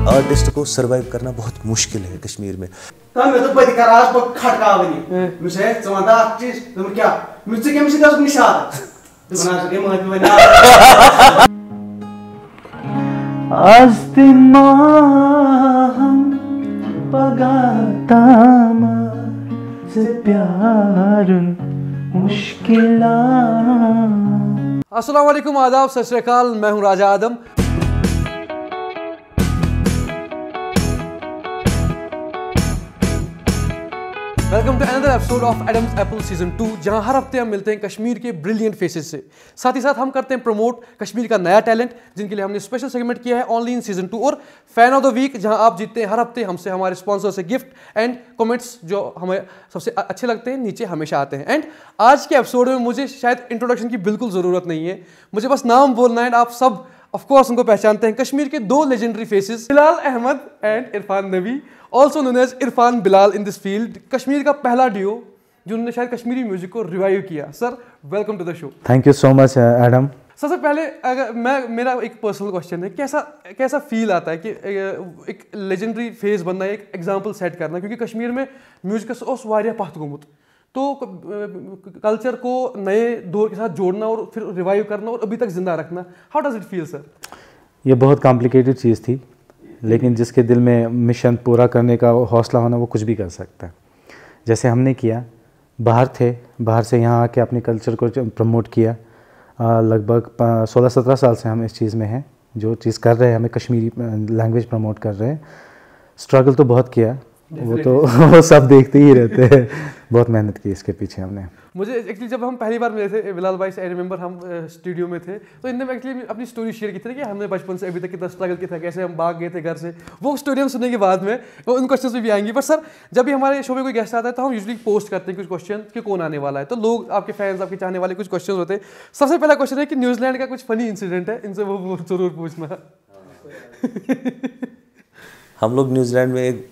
Artist को survive करना बहुत मुश्किल है कश्मीर में। मैं तो बड़ी कराज पर खटकावनी मुझे चमदा चीज तुम क्या मुझसे क्या मुझे का निशान तो बना सके मत बना अस्तिमा हम पगातामा से प्यार मुश्किला। अस्सलाम वालेकुम, आदाब, सत श्री अकाल। मैं हूं Raja Adam. Welcome to another episode of Adam's apple season 2, जहां हर हफ्ते हम मिलते हैं कश्मीर के ब्रिलियंट फेसेस से। साथ ही साथ हम करते हैं प्रमोट कश्मीर का नया टैलेंट, जिनके लिए हमने स्पेशल सेगमेंट किया है ओनली इन सीजन 2, और फैन ऑफ द वीक, जहां आप जीतते हैं हर हफ्ते हमसे हमारे स्पॉन्सर से गिफ्ट एंड कमेंट्स जो हमें सबसे अच्छे लगते हैं नीचे हमेशा आते हैं। एंड आज के एपिसोड में मुझे शायद इंट्रोडक्शन की बिल्कुल ज़रूरत नहीं है, मुझे बस नाम बोलना है। आप सब ऑफ कोर्स उनको पहचानते हैं, कश्मीर के दो legendary faces Bilal Ahmed and Irfan Nabi, also known as Irfan Bilal in this field. Kashmir का पहला डियो जिन्होंने शायद कश्मीरी म्यूजिक को रिवाइव किया। Sir, welcome to the show. Thank you so much Adam. सबसे पहले अगर मेरा एक पर्सनल क्वेश्चन है, कैसा फील आता है कि एक लेजेंडरी फेस बनना, एक एग्जांपल सेट करना, क्योंकि कश्मीर में म्यूजिक ओस वारिया पथ गोमुत, तो कल्चर को नए दौर के साथ जोड़ना और फिर रिवाइव करना और अभी तक जिंदा रखना, how does it feel sir? ये बहुत कॉम्प्लिकेटेड चीज़ थी, लेकिन जिसके दिल में मिशन पूरा करने का हौसला होना वो कुछ भी कर सकता है। जैसे हमने किया, बाहर से यहाँ आके अपने कल्चर को प्रमोट किया। लगभग 16-17 साल से हम इस चीज़ में हैं, जो चीज़ कर रहे हैं, हमें कश्मीरी लैंग्वेज प्रमोट कर रहे हैं। स्ट्रगल तो बहुत किया, वो तो वो सब देखते ही रहते हैं। बहुत मेहनत की इसके पीछे हमने। मुझे एक्चुअली जब हम पहली बार मिले थे बिलाल भाई से, आई रिमेंबर हम स्टूडियो में थे, तो इनने एक्चुअली अपनी स्टोरी शेयर की थी कि हमने बचपन से अभी तक कितना स्ट्रगल किया था, कैसे हम भाग गए थे घर से। वो स्टोरी हम सुनने के बाद में वो उन क्वेश्चन भी आएंगी। बट सर, जब भी हमारे शो में कोई गेस्ट आता है तो हम यूजुअली पोस्ट करते हैं कुछ क्वेश्चन कि कौन आने वाला है, तो लोग आपके फैंस, आपके चाहने वाले कुछ क्वेश्चन होते हैं। सबसे पहला क्वेश्चन है कि न्यूजीलैंड का कुछ फनी इंसिडेंट है, इनसे वो जरूर पूछना। हम लोग न्यूजीलैंड में एक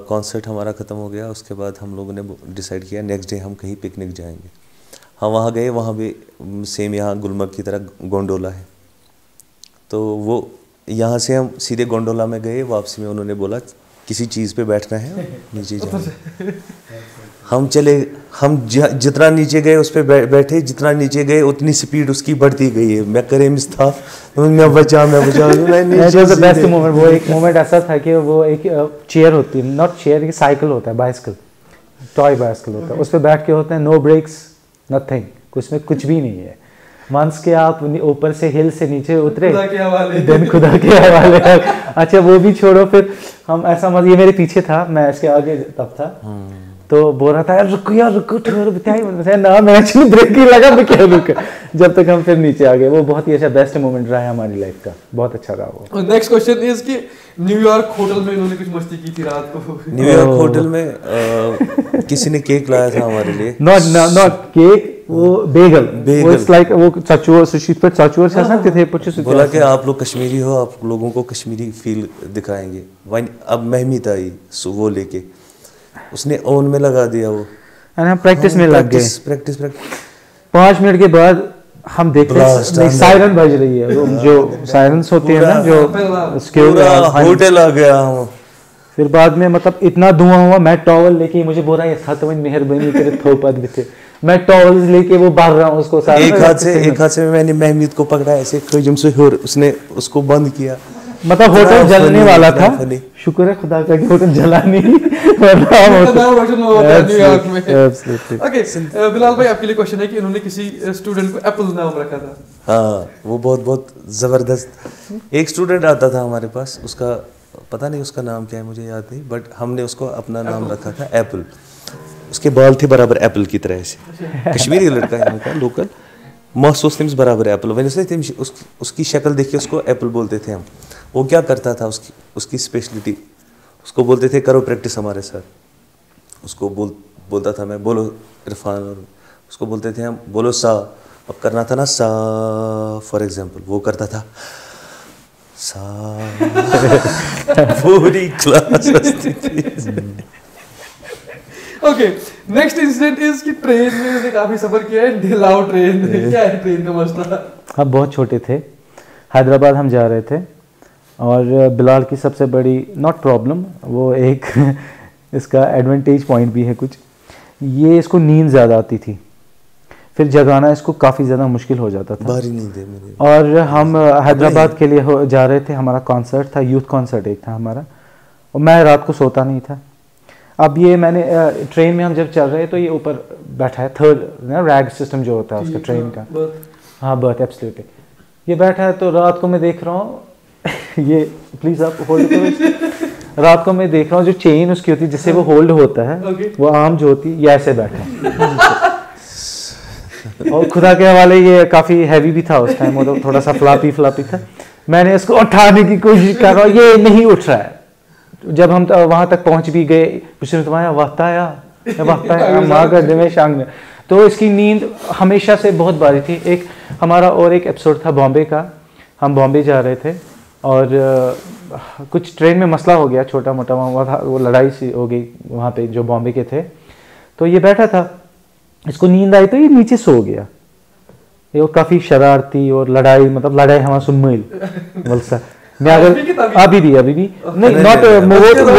कॉन्सर्ट हमारा ख़त्म हो गया, उसके बाद हम लोगों ने डिसाइड किया नेक्स्ट डे हम कहीं पिकनिक जाएंगे। हम वहाँ गए, वहाँ भी सेम यहाँ गुलमर्ग की तरह गोंडोला है, तो वो यहाँ से हम सीधे गोंडोला में गए। वापसी में उन्होंने बोला किसी चीज़ पे बैठना है, नीचे जाना। हम चले, हम जितना नीचे गए उस पर बैठे, जितना नीचे गए उतनी स्पीड उसकी बढ़ती गई है। मैं करे मिस था, मैं बचा बेस्ट मोमेंट। वो एक मोमेंट ऐसा था कि वो एक चेयर होती है, नॉट चेयर, एक साइकिल होता है, बाइसिकल, टॉय बाइसिकल होता है, उस पर बैठ के होते हैं, नो ब्रेक्स, नथिंग, उसमें कुछ भी नहीं है। वंस के आप ऊपर से हिल से नीचे उतरे, दिन खुदा के हवाले। अच्छा, वो भी छोड़ो, फिर हम ऐसा मत, ये मेरे पीछे था, मैं इसके आगे तब था, तो बोल रहा था यार रुको ठहरो बताइए ना, मैं एक्चुअली ब्रेक ही लगा, मैं क्या रुका, जब तक हम फिर नीचे आ गए। वो बहुत ही अच्छा बेस्ट मोमेंट रहा है हमारी लाइफ का, बहुत अच्छा रहा वो। नेक्स्ट क्वेश्चन इज कि न्यूयॉर्क होटल में इन्होंने कुछ मस्ती की थी रात को। न्यूयॉर्क होटल में किसी ने केक लाया था हमारे लिए। नॉट केक, वो बेगल। वो इट्स लाइक वो चचुर सुशी पे चचुर से सकते थे, कुछ बोला कि आप लोग कश्मीरी हो, आप लोगों को कश्मीरी फील दिखाएंगे। वाइन अब महमीत आई वो लेके, उसने ओवन में लगा दिया वो, हम प्रैक्टिस में लग गए। प्रैक्टिस 5 मिनट के बाद हम देखते सायरन बज रही है, जो सायरन्स होती है ना, जो उसके होटल आ गया हम। फिर बाद में मतलब इतना धुआं हुआ, मैं टॉवल लेके, मुझे बोल रहा है सातवन मेहरबानी करे थोपत भी थे, मैं टॉवल लेके वो भर रहा हूँ उसको। एक हाथ से मैंने महमीद को पकड़ा ऐसे, उसने उसको बंद किया, मतलब होटल जलने वाला था। शुक्र है खुदा का कि होटल जला नहीं। बिलाल भाई, आपके लिए क्वेश्चन है कि इन्होंने किसी स्टूडेंट को एप्पल नाम रखा था। हाँ, वो बहुत ज़बरदस्त। एक स्टूडेंट आता था हमारे पास, उसका पता नहीं उसका नाम क्या है, मुझे याद नहीं, बट हमने उसको अपना नाम रखा था एप्पल। उसके बाल थे बराबर एप्पल की तरह से। कश्मीरी लड़का है इनका, लोकल, महसूस तमिस बराबर एप्पल। वैसे उसकी शक्ल देख के उसको एप्पल बोलते थे हम। वो क्या करता था, उसकी स्पेशलिटी, उसको बोलते थे करो प्रैक्टिस हमारे साथ। उसको बोलता था मैं, बोलो इरफान, और उसको बोलते थे हम बोलो सा। अब करना था ना सा, फॉर एग्जांपल, वो करता था सा। पूरी क्लास हंसती थी। ओके, नेक्स्ट इंसिडेंट इज कि ट्रेन में मैंने काफी सफर किया है, ढिलाओ ट्रेन। क्या है ट्रेन का मसला? हम बहुत छोटे थे, हैदराबाद हम जा रहे थे, और बिलाल की सबसे बड़ी नॉट प्रॉब्लम, वो एक इसका एडवांटेज पॉइंट भी है कुछ, ये इसको नींद ज़्यादा आती थी, फिर जगाना इसको काफ़ी ज़्यादा मुश्किल हो जाता था। बाहरी नींद है मेरी। और हम हैदराबाद के लिए जा रहे थे, हमारा कॉन्सर्ट था, यूथ कॉन्सर्ट एक था हमारा, और मैं रात को सोता नहीं था। अब ये मैंने ट्रेन में हम जब चल रहे तो ये ऊपर बैठा है, थर्ड ना रैग सिस्टम जो होता है उसका ट्रेन का, हाँ बर्थ एब्सोल्युटली, ये बैठा है। तो रात को मैं देख रहा हूँ ये प्लीज़ आप होल्ड करो, रात को मैं देख रहा हूँ जो चेन उसकी होती है जिससे वो होल्ड होता है, वो आर्म जो होती है ये ऐसे बैठा है। और खुदा के हवाले ये काफ़ी हैवी भी था उस टाइम, मतलब थोड़ा सा फ्लापी था। मैंने इसको उठाने की कोशिश कर रहा हूँ, ये नहीं उठ रहा है। जब हम वहाँ तक पहुँच भी गए, पूछ रहे तुम्हारा वक्त आया माँ का दिमेश आंग में, तो इसकी नींद हमेशा से बहुत बारी थी। एक हमारा और एक एपिसोड था बॉम्बे का, हम बॉम्बे जा रहे थे और कुछ ट्रेन में मसला हो गया छोटा मोटा, वहाँ वो लड़ाई सी हो गई वहाँ पे जो बॉम्बे के थे। तो ये बैठा था, इसको नींद आई तो ये नीचे सो गया। ये काफ़ी शरारती और लड़ाई, मतलब लड़ाई हमारा सुनमिल वलसा मैं अगर अभी भी नहीं नॉट वो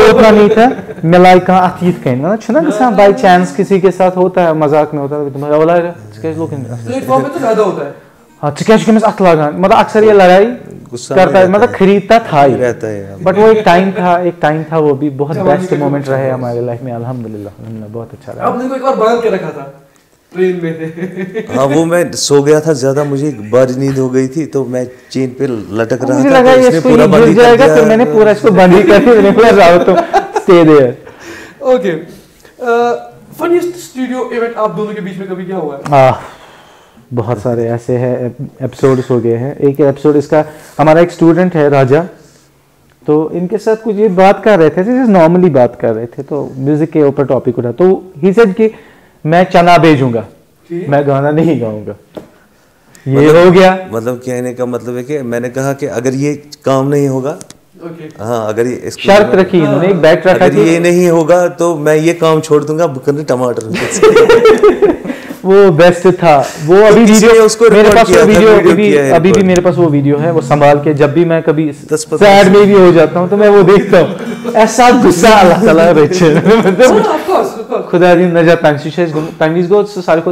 उतना नहीं था। मिलाई का अतीत कहीं ना छना कि बाय चांस किसी के साथ होता है, मजाक में होता है, तुम्हारा वाला स्केच लोग प्लेटफॉर्म पे तो ज्यादा होता है। हाँ स्केच के में अख लगा, मतलब अक्सर ये लड़ाई करता है, मतलब खरीदता था ही रहता है। बट वो एक टाइम था वो भी बहुत बेस्ट मोमेंट रहे हमारे लाइफ में, अल्हम्दुलिल्लाह बहुत अच्छा रहा। आपने को एक बार बांध के रखा था ट्रेन में। हाँ वो मैं सो गया था ज्यादा, मुझे बारी नींद हो गई थी तो मैं चेन पे लटक रहा मुझे था, लगा तो इसको पूरा बंद कर दिया, फिर मैंने पूरा इसको बंद ही कर दिया, मैंने बोला जाओ तुम stay there. Okay, funniest studio event आप दोनों के बीच में कभी क्या हुआ है? बहुत सारे ऐसे हैं एपिसोड्स हो गए हैं। एक एपिसोड इसका, हमारा एक स्टूडेंट है राजा, तो इनके साथ कुछ ये बात कर रहे थे, जैसे नॉर्मली बात कर रहे थे, तो म्यूजिक के ऊपर टॉपिक उठा, तो ही सेड कि मैं चना भेजूंगा, मैं गाना नहीं गाऊंगा। ये मतलब, हो गया, मतलब कहने का मतलब है कि मैंने कहा कि अगर ये काम नहीं होगा, हाँ अगर ये शर्त रखी इन्होंने, एक बैट रखा, अगर ये नहीं होगा तो मैं ये काम छोड़ दूंगा, बुकने टमाटर। वो बेस्ट था वो। अभी वीडियो उसको मेरे पास वो वीडियो अभी भी मेरे पास वो वीडियो है, वो संभाल के जब भी मैं कभी सैड में भी हो जाता हूँ तो मैं वो देखता हूँ, ऐसा गुस्सा अल्लाह ताला रखे खुदा दी नजात तंगीज गो सारे को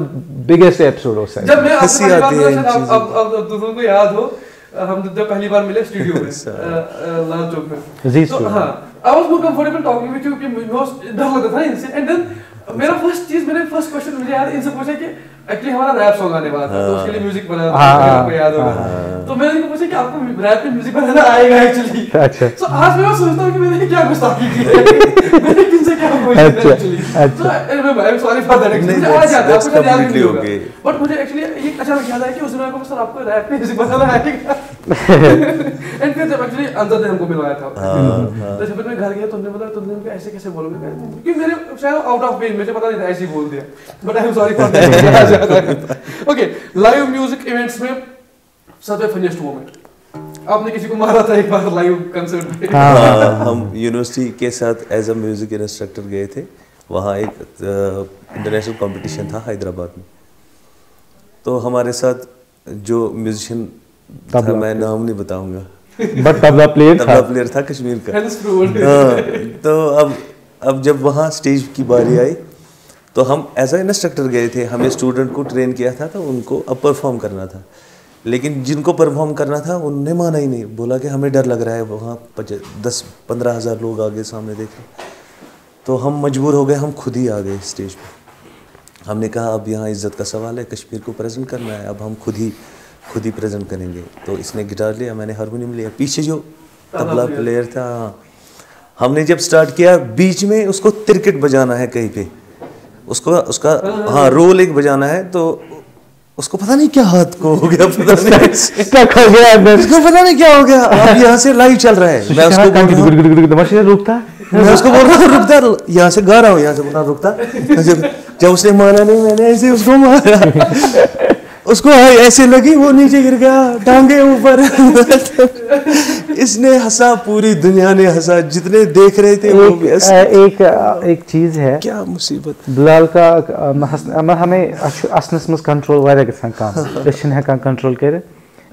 बिगेस्ट एपिसोड हो सकता है। जब मैं हंसी आती है अब दोनों को याद हो, हम जब पहली बार मिले स्टूडियो में लाल चौक में, तो हां I was more comfortable talking with you कि मुझे डर लगता था इनसे। एंड देन मेरा फर्स्ट क्वेश्चन मुझे याद इनसे पूछा कि एक्चुअली हमारा रैप सॉन्ग आने वाला था, तो उसके लिए म्यूजिक बनाना था, मेरे को याद होगा। तो मैंने इनको पूछा कि आपको रैप में म्यूजिक बनाना आएगा एक्चुअली? अच्छा। सो आज मैं सोचता हूं कि मैंने क्या गुस्ताखी की है, मैंने किनसे क्या पूछा actually. So I am sorry for that actually, मुझे आ जाता है, आपको याद नहीं होगा, बट मुझे एक्चुअली ये अचानक याद आया कि उस दिन मेरे को सर आपको रैप में म्यूजिक बनाना आएगा। एंड फिर जब एक्चुअली अंदर ने हमको मिलवाया था, तो जब मैं घर गया तो उन्होंने बताया तुमने ऐसे कैसे बोलोगे, क्योंकि मेरे शायद आउट ऑफ वेन, मुझे पता नहीं था, ऐसे ही बोल दिया, but I am sorry for that. Okay, live music events में सबसे फनीस्ट मोमेंट आपने किसी को मारा था एक बार लाइव कंसर्ट पे? हम यूनिवर्सिटी के साथ एज अ म्यूजिक इंस्ट्रक्टर गए थे, वहाँ एक इंटरनेशनल कंपटीशन था हैदराबाद में, तो हमारे साथ जो म्यूजिशियन था, मैं नाम नहीं बताऊंगा, बट तबला प्लेयर था कश्मीर का। तो अब जब वहाँ स्टेज की बारी आई तो हम एज अ इंस्ट्रक्टर गए थे, हमें स्टूडेंट को ट्रेन किया था, तो उनको अब परफॉर्म करना था, लेकिन जिनको परफॉर्म करना था उन्होंने माना ही नहीं, बोला कि हमें डर लग रहा है, वहाँ 10-15 हज़ार लोग आगे सामने देखे। तो हम मजबूर हो गए, हम खुद ही आ गए स्टेज पे। हमने कहा अब यहाँ इज़्ज़त का सवाल है, कश्मीर को प्रेजेंट करना है, अब हम खुद ही प्रेजेंट करेंगे। तो इसने गिटार लिया, मैंने हारमोनियम लिया, पीछे जो तबला प्लेयर था, हमने जब स्टार्ट किया बीच में उसको तिरकट बजाना है कहीं पे, उसका हाँ रोल एक बजाना है, तो उसको पता नहीं क्या हाथ को हो गया, पता नहीं उसको पता नहीं क्या हो गया। अब यहाँ से लाइव चल रहा है, मैं उसको बोल रहा हूँ रुकता, यहाँ से गा रहा हूँ, यहाँ से बोल रहा रुकता। जब उसने माना नहीं, मैंने ऐसे उसको मारा, उसको ऐसे लगी, वो नीचे गिर गया, टांगे ऊपर। इसने हंसा, पूरी दुनिया ने हंसा, जितने देख रहे थे वो भी एक चीज है, क्या मुसीबत बिलाल का हमें असनस मस कंट्रोल वारिया गसान काम, अशन हेकान कंट्रोल करे,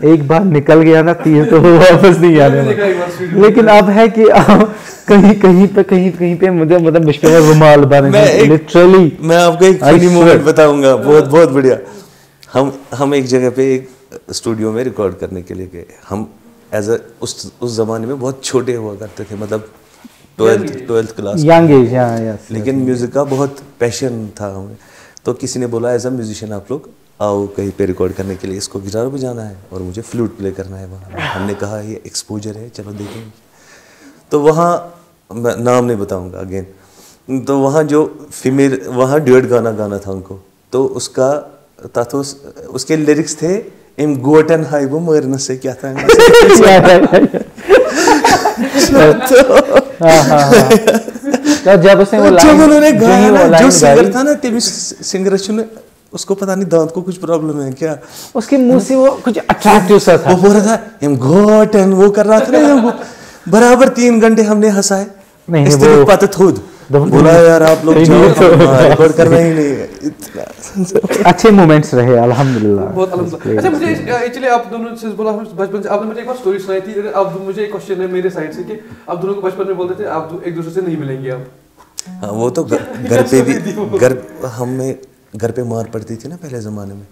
एक बार निकल गया ना तीर तो वो वापस नहीं आने वाला। लेकिन अब है कि कहीं पे मुझे मतलब मुश्किल है रुमाल बने लिटरली। मैं आपको एक फनी मोमेंट बताऊंगा, बहुत बढ़िया। हम एक जगह पे एक स्टूडियो में रिकॉर्ड करने के लिए गए। हम एज अ उस जमाने में बहुत छोटे हुआ करते थे, मतलब 12th क्लास, यंग एज। लेकिन म्यूजिक का बहुत पैशन था हमें। तो किसी ने बोला एज अ म्यूजिशियन आप लोग आओ कहीं पे रिकॉर्ड करने के लिए, इसको गिटार बजाना है और मुझे फ्लूट प्ले करना है वहाँ। हमने कहा ये एक्सपोजर है, चलो देखेंगे। तो वहाँ मैं नाम नहीं बताऊँगा अगेन, तो वहाँ जो फीमेल वहाँ ड्यूएट गाना था उनको, तो उसका था तो उसके लिरिक्स थे इम गोटन हाई वो मरने से क्या था तो जब उसने वो उन्होंने गाया ना, जो सिंगर था ना टीवी सिंगर ने, उसको पता नहीं दांत को कुछ प्रॉब्लम है क्या, उसके मुंह से वो कुछ अट्रैक्टिव सा था, वो बोल रहा था इम गोटन, वो कर रहा था ना बराबर 3 घंटे हमने हंसाए। नहीं वो पता खुद बोला यार आप लोग रिकॉर्ड करना ही नहीं है। इतना अच्छे मोमेंट्स रहे अल्हम्दुलिल्लाह, बहुत अल्हम्दुलिल्लाह। अच्छा मुझे एक्चुअली आप दोनों से बोला बचपन से, आपने मुझे एक बार स्टोरी सुनाई थी। अब मुझे एक क्वेश्चन है मेरे साइड से कि आप दोनों को बचपन में बोलते थे आप एक दूसरे से नहीं मिलेंगे आप। हाँ वो तो घर पे भी हमें घर पे मार पड़ती थी ना पहले ज़माने में,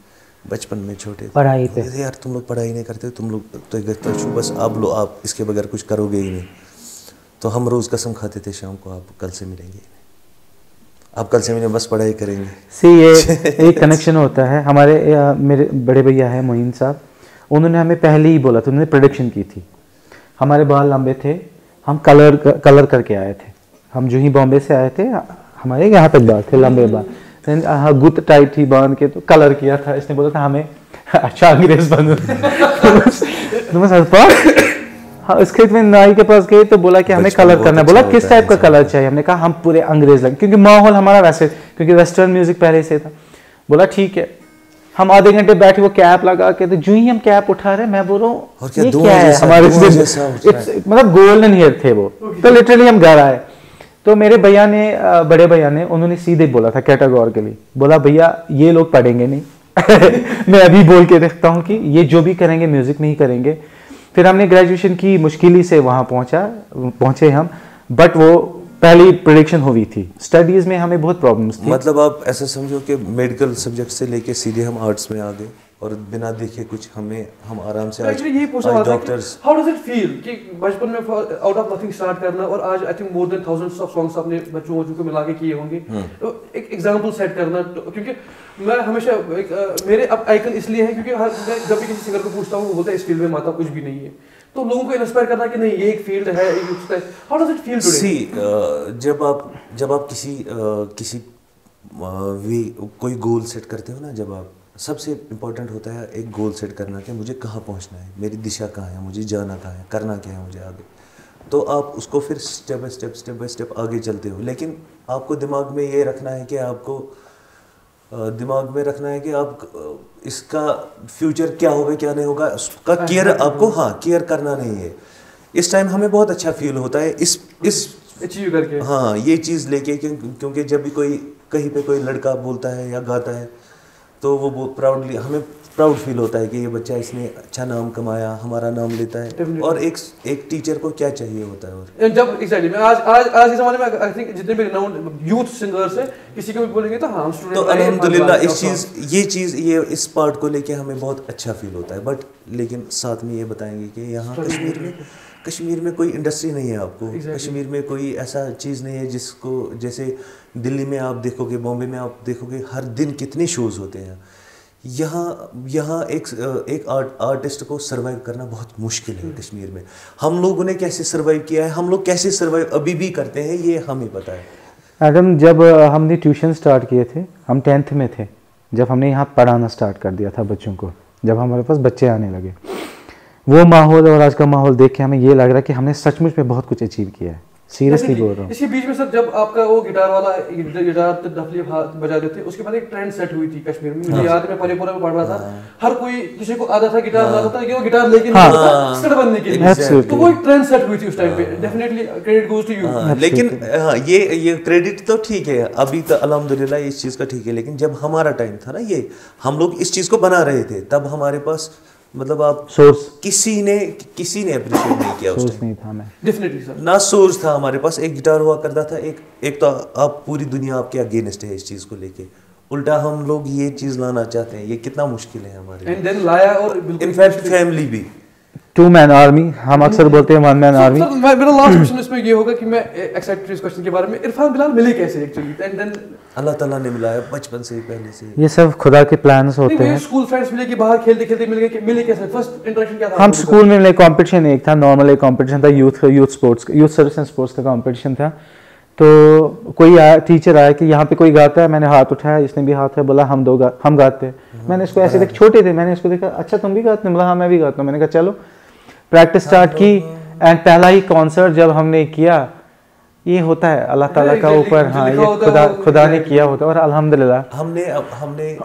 बचपन में छोटे पढ़ाई पे यार तुम लोग पढ़ाई नहीं करते, तुम लोग तो बस आप इसके बगैर कुछ करोगे ही नहीं। तो हम रोज़ कसम खाते थे शाम को आप कल से मिलेंगे, आप कल से मिलेंगे, बस पढ़ाई करेंगे। सी ये एक कनेक्शन होता है हमारे मेरे बड़े भैया हैं मोइन साहब, उन्होंने हमें पहले ही बोला था, उन्होंने प्रेडिक्शन की थी। हमारे बाल लंबे थे, हम कलर करके आए थे। हम जो ही बॉम्बे से आए थे हमारे यहाँ तक बाल थे लंबे बाल, गुत टाइट थी बांध के, तो कलर किया था। इसने बोला था हमें अच्छा अंग्रेज बनो। हाँ उस खेत में नाई के पास गए तो बोला कि हमें कलर करना है। बोला किस टाइप का कलर चाहिए, हमने कहा हम पूरे अंग्रेज लगे, क्योंकि माहौल हमारा वैसे, क्योंकि वेस्टर्न म्यूजिक पहले से था। बोला ठीक है। हम आधे घंटे बैठे वो कैप लगा के, तो जो ही हम कैप उठा रहे मैं बोल रहा हूँ ये क्या है हमारे, मतलब गोल्डन हेयर थे वो। तो लिटरली हम घर आए तो मेरे भैया ने बड़े भैया ने उन्होंने सीधे बोला था कैटेगोरिकली, बोला भैया ये लोग पढ़ेंगे नहीं। मैं अभी बोल के देखता हूँ कि ये जो भी करेंगे म्यूजिक में ही करेंगे। फिर हमने ग्रेजुएशन की, मुश्किल से वहाँ पहुँचे हम, बट वो पहली प्रेडिक्शन हुई थी। स्टडीज में हमें बहुत प्रॉब्लम्स थी। मतलब आप ऐसा समझो कि मेडिकल सब्जेक्ट से लेके सीधे हम आर्ट्स में आ गए और बिना देखे कुछ हम आराम से आज doctors. How does it feel कि बचपन में आउट ऑफ नथिंग स्टार्ट करना और आज I think more than thousands of songs अपने बच्चों को मिला के किए होंगे, तो एक एग्जांपल सेट करना। क्योंकि मैं हमेशा मेरे अब आइकन इसलिए है क्योंकि मैं जब भी किसी सिंगर को पूछता हूँ वो बोलता है इस फील्ड में माता कुछ भी नहीं है, तो लोगों को इंस्पायर करना कि नहीं ये एक फील्ड है। How does it feel today? See जब आप किसी कोई गोल सेट करते हो ना, जब आप सबसे इम्पोर्टेंट होता है एक गोल सेट करना कि मुझे कहाँ पहुँचना है, मेरी दिशा कहाँ है, मुझे जाना कहाँ है, करना क्या है मुझे आगे। तो आप उसको फिर स्टेप बाय स्टेप आगे चलते हो। लेकिन आपको दिमाग में ये रखना है कि आप इसका फ्यूचर क्या होगा क्या नहीं होगा, उसका केयर आपको केयर करना नहीं है। इस टाइम हमें बहुत अच्छा फील होता है इस अचीव करके, हाँ ये चीज़ लेके, क्योंकि जब भी कोई कहीं पे कोई लड़का बोलता है या गाता है तो वो प्राउडली, हमें प्राउड फील होता है कि ये बच्चा इसने अच्छा नाम कमाया, हमारा नाम लेता है। और एक टीचर को क्या चाहिए होता है। और जब एग्जैक्टली मैं आज के ज़माने में आई थिंक जितने भी रिनाउंड यूथ सिंगर्स हैं किसी को भी बोलेंगे तो हाँ स्टूडेंट, तो अल्हम्दुलिल्लाह ये इस पार्ट को लेके हमें बहुत अच्छा फील होता है। बट लेकिन साथ में ये बताएंगे कि यहाँ कश्मीर में कोई इंडस्ट्री नहीं है आपको, कश्मीर में कोई ऐसा चीज़ नहीं है जिसको, जैसे दिल्ली में आप देखोगे, बॉम्बे में आप देखोगे हर दिन कितने शोज़ होते हैं। यहाँ एक आर्टिस्ट को सरवाइव करना बहुत मुश्किल है कश्मीर में। हम लोगों ने कैसे सरवाइव किया है, हम लोग कैसे सरवाइव अभी भी करते हैं, ये हमें पता है। एडम, जब हमने ट्यूशन स्टार्ट किए थे, हम 10th में थे जब हमने यहाँ पढ़ाना स्टार्ट कर दिया था बच्चों को, जब हमारे पास बच्चे आने लगे, वो माहौल और आज का माहौल देख के हमें ये लग रहा है कि हमने सचमुच में बहुत कुछ अचीव किया है। सीरियसली बोल रहा हूँ। इसके बीच में सर जब आपका वो गिटार वाला गिटार डफली बजा देते, उसके बाद एक ट्रेंड सेट हुई थी कश्मीर में। मुझे याद है मैं पलेपुरा में पढ़ रहा था, हर कोई किसी को आता था गिटार आता था कि वो गिटार लेके स्टड बनने के लिए, तो वो एक ट्रेंड सेट हुई थी उस टाइम पे। Definitely credit goes to you. लेकिन ये क्रेडिट तो ठीक है, अभी तो अल्हम्दुलिल्लाह इस चीज़ का ठीक है। लेकिन जब हमारा टाइम था ना, ये हम लोग इस चीज़ को बना रहे थे, तब हमारे पास मतलब आप सोर्स किसी ने अप्रिशिएट नहीं किया उस सोर्स टाइम। नहीं था मैं डेफिनेटली सर। ना सोर्स था हमारे पास। एक गिटार हुआ करता था, एक तो आप पूरी दुनिया आपके अगेंस्ट है इस चीज़ को लेके, उल्टा हम लोग ये चीज़ लाना चाहते हैं, ये कितना मुश्किल है हमारे लिए। एंड देन लाया और बिल्कुल इनफैक्ट फैमिली भी 2 मैन आर्मी, हम अक्सर बोलते हैं 1 मैन आर्मी। सर मेरा लास्ट क्वेश्चन इसमें ये होगा कि मैं एक्साइटेड इस क्वेश्चन के बारे में, इरफान बिलाल मिले कैसे एक्चुअली? एंड देन अल्लाह ताला ने मिलाया बचपन से ही, पहले से। ये सब खुदा के प्लान्स होते हैं। स्कूल फ्रेंड्स मिले कि बाहर खेलते खेलते मिले कैसे? फर्स्ट इंटरेक्शन क्या था? हम स्कूल में मिले, कंपटीशन एक था, नॉर्मल एक कंपटीशन था, youth sports, youth service and sports का कंपटीशन था। तो कोई आया, टीचर आया कि यहाँ पे कोई गाता है, मैंने हाथ उठाया, इसने भी हाथ है, बोला हम गाते हैं। मैंने इसको ऐसे देख, छोटे थे, मैंने इसको देखा, अच्छा तुम भी गाते हो? बोला हाँ मैं भी गाता हूँ। मैंने कहा चलो, प्रैक्टिस स्टार्ट की। एंड पहला ही कॉन्सर्ट जब हमने किया, ये होता है अल्लाह ताला का ऊपर, हाँ ये खुदा ने किया होता है। और अल्हम्दुलिल्लाह हमने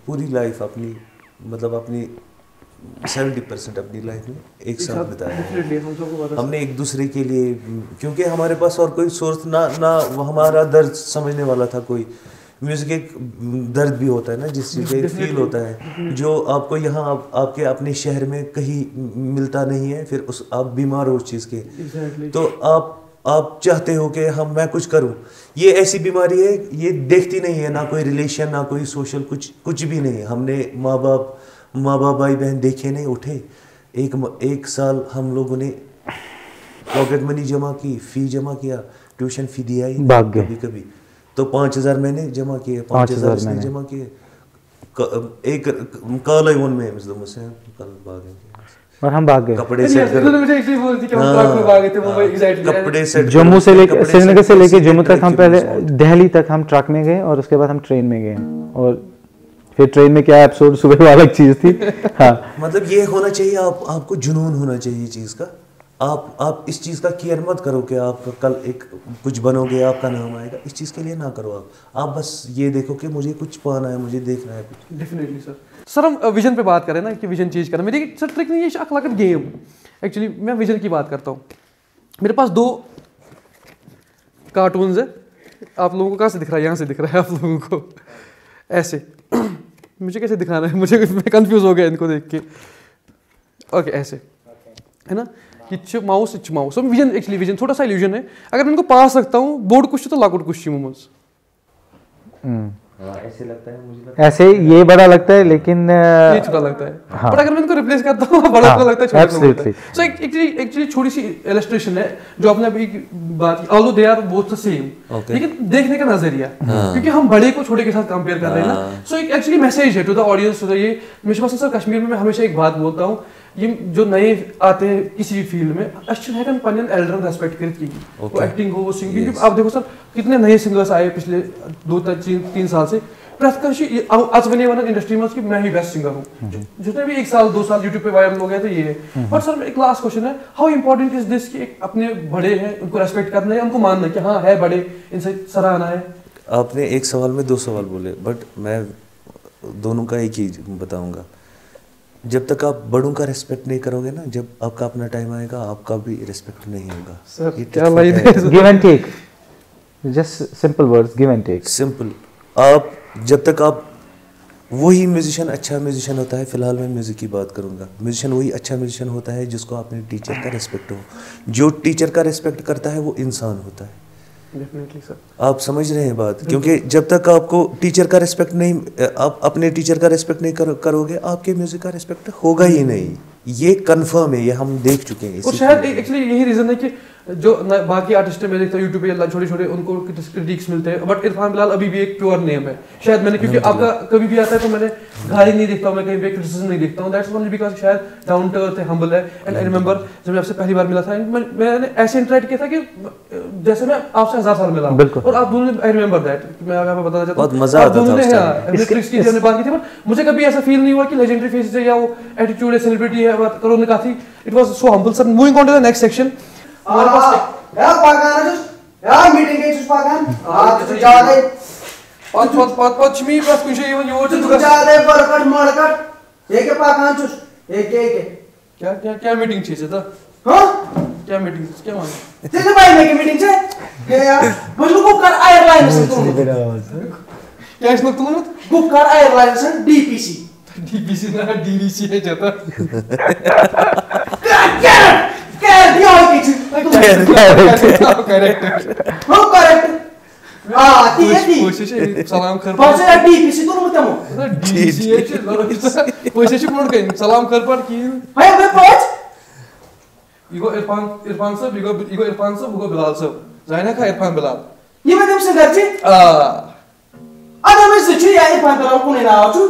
पूरी लाइफ अपनी, मतलब अपनी 70% अपनी लाइफ में एक साथ बिताया। हमने एक दूसरे के लिए, क्योंकि हमारे पास और कोई सोर्स ना हमारा दर्द समझने वाला था कोई। म्यूजिक एक दर्द भी होता है ना, जिस चीज़ का फील होता है, जो आपको यहाँ आपके अपने शहर में कहीं मिलता नहीं है। फिर आप बीमार हो उस चीज़ के, तो आप चाहते हो कि मैं कुछ करूं। ये ऐसी बीमारी है, ये देखती नहीं है, ना कोई रिलेशन, ना कोई सोशल, कुछ भी नहीं। हमने माँ बाप भाई बहन देखे नहीं, उठे। एक साल हम लोगों ने पॉकेट मनी जमा की, फ़ी जमा किया, ट्यूशन फ़ी दिया ही भाग गए। कभी तो 5,000 मैंने जमा किए, 5,000 इसने जमा किए। एक कल वन में मुझसे कल भागेंगे और हम भाग गए। कपड़े सेट कपड़े सेट जम्मू से लेके, श्रीनगर से लेके जम्मू तक, हम पहले दिल्ली तक हम ट्रक में गए और उसके बाद हम ट्रेन में गए। और फिर ट्रेन में क्या एपिसोड सुबह वाला चीज़ थी। हाँ मतलब ये होना चाहिए, आपको जुनून होना चाहिए चीज़ का। आप इस चीज़ का केयर मत करो कि आप कल एक कुछ बनोगे, आपका नाम आएगा, इस चीज़ के लिए ना करो। आप बस ये देखो कि मुझे कुछ पाना है, मुझे देखना है कुछ। डेफिनेटली सर हम विजन पे बात करें ना कि विजन चेंज करना। मेरी सर ट्रिक नहीं, ये अखलाकत गेम। एक्चुअली मैं विजन की बात करता हूँ। मेरे पास 2 कार्टून्स है। आप लोगों को कहाँ से दिख रहा है? यहाँ से दिख रहा है आप लोगों को, ऐसे। मुझे कैसे दिखाना है? मैं कंफ्यूज हो गया इनको देख के। ओके ऐसे है ना, कि माउस विजन, एक्चुअली विजन थोड़ा सा इल्यूजन है। अगर मैं इनको पास रखता हूँ, बोर्ड कुछ तो लाकुट कुछ मोमोज ऐसे लगता है, मुझे लगता है ऐसे ये बड़ा लगता है, लेकिन ये छोटा लगता है। हाँ। बट अगर मैं इनको रिप्लेस करता हूँ, बड़ा तो लगता है, छोटा तो लगता है। Absolutely. सो एक्चुअली छोटी सी इलस्ट्रेशन है जो आपने अभी बात की, although they are both the same, लेकिन देखने का नजरिया, क्योंकि हम बड़े को छोटे के साथ कंपेयर कर रहे हैं ना। सो एक एक्चुअली मैसेज है टू द ऑडियंस। ये मेरे पास सर कश्मीर में मैं हमेशा एक बात बोलता हूँ, ये जो नए आते हैं किसी भी फील्ड में, अच्छे है पन्नन एल्डर रेस्पेक्ट करती है, वो एक्टिंग हो, वो सिंगिंग। क्योंकि आप देखो सर कितने नए सिंगर्स आए पिछले 2-3 साल से। आज बने वाला इंडस्ट्री में कि मैं ही बेस्ट सिंगर हूँ। जितने भी 1 साल 2 साल यूट्यूब पे वायरल हो गए थे, ये है। बट सर एक लास्ट क्वेश्चन है, हाउ इंपॉर्टेंट इज दिस कि अपने बड़े हैं उनको रेस्पेक्ट करना है, उनको मानना है कि हाँ है बड़े, इनसे सराहना है। आपने एक सवाल में 2 सवाल बोले, बट मैं दोनों का एक ही बताऊंगा। जब तक आप बड़ों का रिस्पेक्ट नहीं करोगे ना, जब आपका अपना टाइम आएगा, आपका भी रिस्पेक्ट नहीं होगा। सर क्या लाइन है? Give and take, just simple words, give and take. Simple. आप जब तक आप, वही म्यूजिशियन अच्छा म्यूजिशियन होता है। फिलहाल मैं म्यूजिक की बात करूंगा। म्यूजिशियन वही अच्छा म्यूजिशियन होता है जिसको अपने टीचर का रिस्पेक्ट हो। जो टीचर का रिस्पेक्ट करता है वो इंसान होता है। डेफिनेटली सर, आप समझ रहे हैं बात? क्योंकि जब तक आपको टीचर का रिस्पेक्ट नहीं, आप अपने टीचर का रिस्पेक्ट नहीं करोगे, आपके म्यूजिक का रिस्पेक्ट होगा ही नहीं। ये कंफर्म है, ये हम देख चुके हैं। और शायद एक्चुअली यही रीजन है कि जो बाकी आर्टिस्ट है, मैं देखता हूँ यूट्यूब पे छोटे छोटे उनको क्रिटिक्स मिलते हैं, बट इरफान बिलाल अभी भी एक प्योर नेम है शायद। मैंने क्योंकि आपका कभी भी आता है तो मैंने गाली नहीं देखता हूँ, मैं कहीं पे क्रिटिसिज्म नहीं देखता हूँ। दैट्स ओनली बिकॉज शायद डाउन टू अर्थ है, हम्बल है। एंड आई रिमेंबर जब मैं आपसे पहली बार मिला था, मैंने ऐसे इंटरेक्ट किया था कि जैसे मैं आपसे 1000 साल मिला हूँ। और आप दोनों ने, आई रिमेंबर दैट, मैं आपको बताना चाहता हूँ, बहुत मजा आता था। क्रिटिक्स की हमने बात की थी, बट मुझे कभी ऐसा फील नहीं हुआ कि लेजेंडरी फेसेस है या वो एटीट्यूड है, सेलिब्रिटी है, बात करो ने कहा थी। It was so humble sir. Moving on to the next section, हमारे पास यार पागल है यार, मीटिंग के पागल आज तो जा गए पश्चिमी बस कुछ ये तो जा रहे बरकट मरकट ये के पागल चुस एक क्या क्या क्या मीटिंग चीज है था? हां क्या मीटिंग क्या माने तेरे भाई में की मीटिंग से ये यार मुझे बुक कर एयरलाइन से तुम क्या इस वक्त तुम बुक कर एयरलाइन से डीपीसी डीबीसी ना डीवीसी है जाता क्या दिया है किसी करेक्ट हम करेक्ट ती कोशिश है सलाम कर पास है डीपीसी तो मत मो डीवीसी है कोशिश कौन करें सलाम कर पर की हाय मैं पहुंच इगो इरफान साहब इगो इरफान साहब इगो बिलाल साहब जाना का इरफान बिलाल ये मैं तुमसे घर से अगर मैं सोचूं यार इरफान बिलाल को नहीं ना आऊं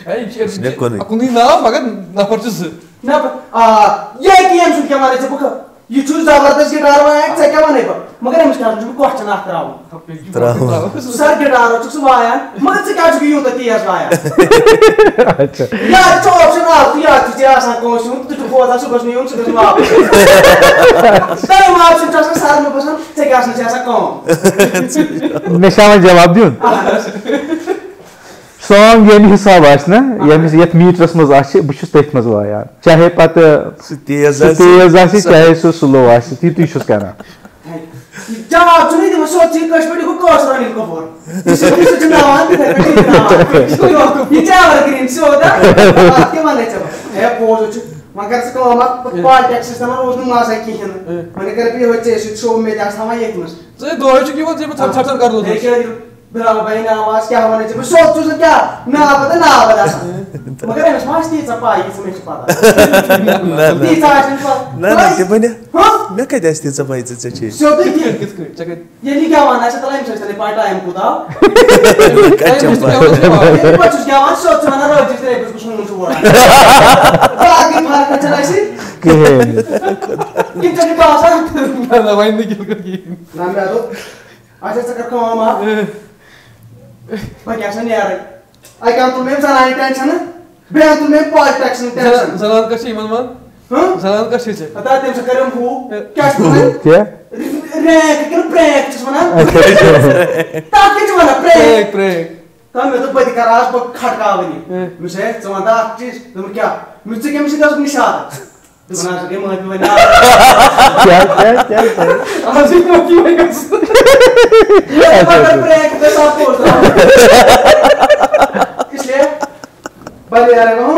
अकुनी ना मगर ना परचेस ना ये की हम सुन के मारे से बुक ये चूज जबरदस्त गिटार में एक से क्या माने पर मगर हम इसका जो क्वेश्चन आ कराओ सर गिटार हो चुक वाया मगर से क्या चुकी होता थी यार वाया अच्छा यार जो ऑप्शन आ तू यार तुझे आसान क्वेश्चन तू तो बहुत अच्छा क्वेश्चन नहीं सुन आप सर मैं ऑप्शन चाहता सार में पसंद से क्या आसान ऐसा कौन मैं शामिल जवाब दूं सॉन्ग ये हिसाब आसना यमिस यत मीटरस मज आसे बुछुस तथ मज वायान चाहे पत तेज आसे चाहे सो स्लो आसे ती तुई छुस करना जवाब चुनी दे सोची कश्मीरी को कोर्स रनिंग को फोर इसे चुनावान ये चावर ग्रीन से होता आपके माने चलो है पोज मगर से को हम पाल टैक्स सिस्टम रोज नु मासा की है मैंने कर भी होचे शो में जा समा एक मस तो दो हो चुकी वो जे छट कर दो बिलाल भाई ना आवाज क्या होने चाहिए सोच चुस क्या ना पता मगर मैं समझ नहीं सपा ये समझ पाता ना ते बने मैं कह दस्ती सपा ये चचे सो तो ये नहीं क्या माना से तला से चले पार्ट टाइम को था ये कुछ क्या मान सोच माना रोज जिस तरह कुछ सुन सुन बोला आगे मार का चला इसे कितने पास है ना वाइन नहीं किल करके ना मैं तो आज ऐसा कर काम आप भाई कैसा नहीं आ रहा आई काम तुम्हें जाना है टेंशन है बे तुम्हें पॉलिटिक्स में टेंशन सलाम कशी मनमान हां सलाम कशी से पता है तुमसे करम हूं क्या सुना क्या रैक कर ब्रेक सुना ताकि सुना ब्रेक काम में तो बड़ी कराज पर खटकावनी मुझे समझा चीज तुम क्या मुझसे क्या मुझे दस निशान तू बना सके मैं भी बना क्या आज ही तो की मैं कर ब्रेक पे साफ बोल रहा हूं इसलिए बड़े यार को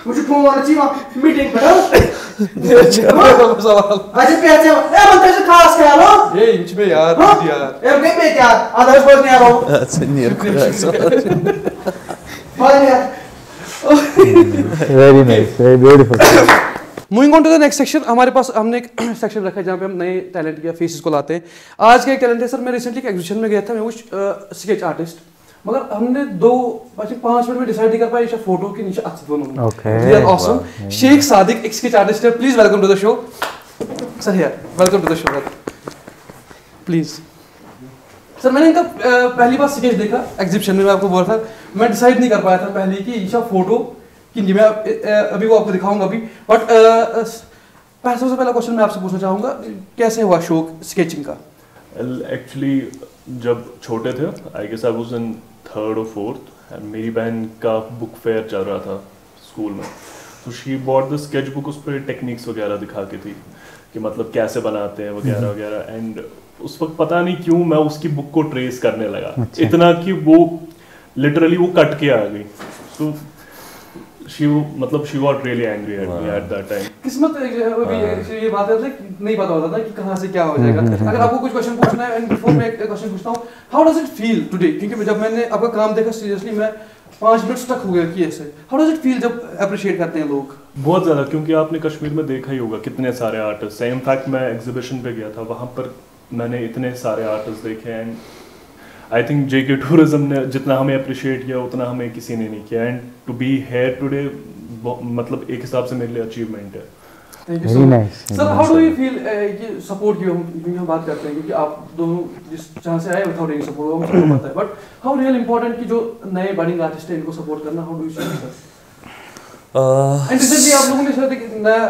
मुझे फोन चाहिए मीटिंग पर आज पे आते ए मन से खास क्या लो ये इंच में यार ए गए पे यार अदर्स बोल नहीं आ रहा हूं अच्छा नियर बड़े यार very nice very beautiful moving on to the next section हमारे पास हमने एक सेक्शन रखा है जहाँ पे हम नए टैलेंट या फेसेस को लाते हैं आज का एक टैलेंट है सर मैं रिसेंटली एक एग्जीबिशन में गया था मैं कुछ स्केच आर्टिस्ट मगर हमने 5 मिनट में डिसाइड नहीं कर पाया फोटो के नीचे अच्छी बनूंगा okay we are awesome Sheikh Sadiq एक स्केच आर्टिस्ट है please welcome to the show sir here welcome to the show please sir मैंने इनका पहली बार स्केच देखा एग्जीबिशन में मैं आपको बोल रहा था मैं डिसाइड नहीं कर पाया था पहले कि ईशा फोटो कि मैं अभी वो आपको दिखाऊंगा अभी बट सबसे पहला क्वेश्चन मैं आपसे पूछना चाहूँगा कैसे हुआ शौक स्केचिंग का एक्चुअली जब छोटे थे I guess I was in 3rd और 4th मेरी बहन का बुक फेयर चल रहा था स्कूल में तो she bought the sketch book उस पर टेक्निक्स वगैरह दिखा के थी कि मतलब कैसे बनाते हैं वगैरह वगैरह एंड उस वक्त पता नहीं क्यों मैं उसकी बुक को ट्रेस करने लगा इतना कि वो लिटरली वो कट के आ गई सो she was really angry at me at that time किस्मत ये बात है नहीं पता होता था कि कहाँ से क्या हो जाएगा अगर आपको कुछ क्वेश्चन पूछना है एंड बिफोर मैं एक क्वेश्चन पूछता हूँ how does it feel today क्योंकि जब मैंने आपका काम देखा सीरियसली मैं 5 मिनट स्टक हो गया कि ऐसे हाउ डज इट फील जब अप्रिशिएट करते हैं लोग बहुत ज़्यादा क्योंकि आपने कश्मीर में देखा ही होगा कितने सारे आर्टिस्ट हैं इनफैक्ट मैं एग्जीबिशन पे गया था वहाँ पर मैंने इतने सारे आर्टिस्ट देखे and I think JK tourism ने जितना हमें अप्रिशिएट किया उतना हमें किसी ने नहीं किया and to be here today मतलब एक हिसाब से मेरे लिए अचीवमेंट है thank you so much sir how do you feel कि सपोर्ट की हम बात करते हैं क्योंकि आप दोनों जिस जहाँ से आए विदाउट एनी सपोर्ट मुझे पता है बट हाउ रियल इंपॉर्टेंट कि जो नए बडिंग आर्टिस्ट हैं इनको सपोर्ट करना how do you feel sir and recently आप लोगों ने शायद एक नया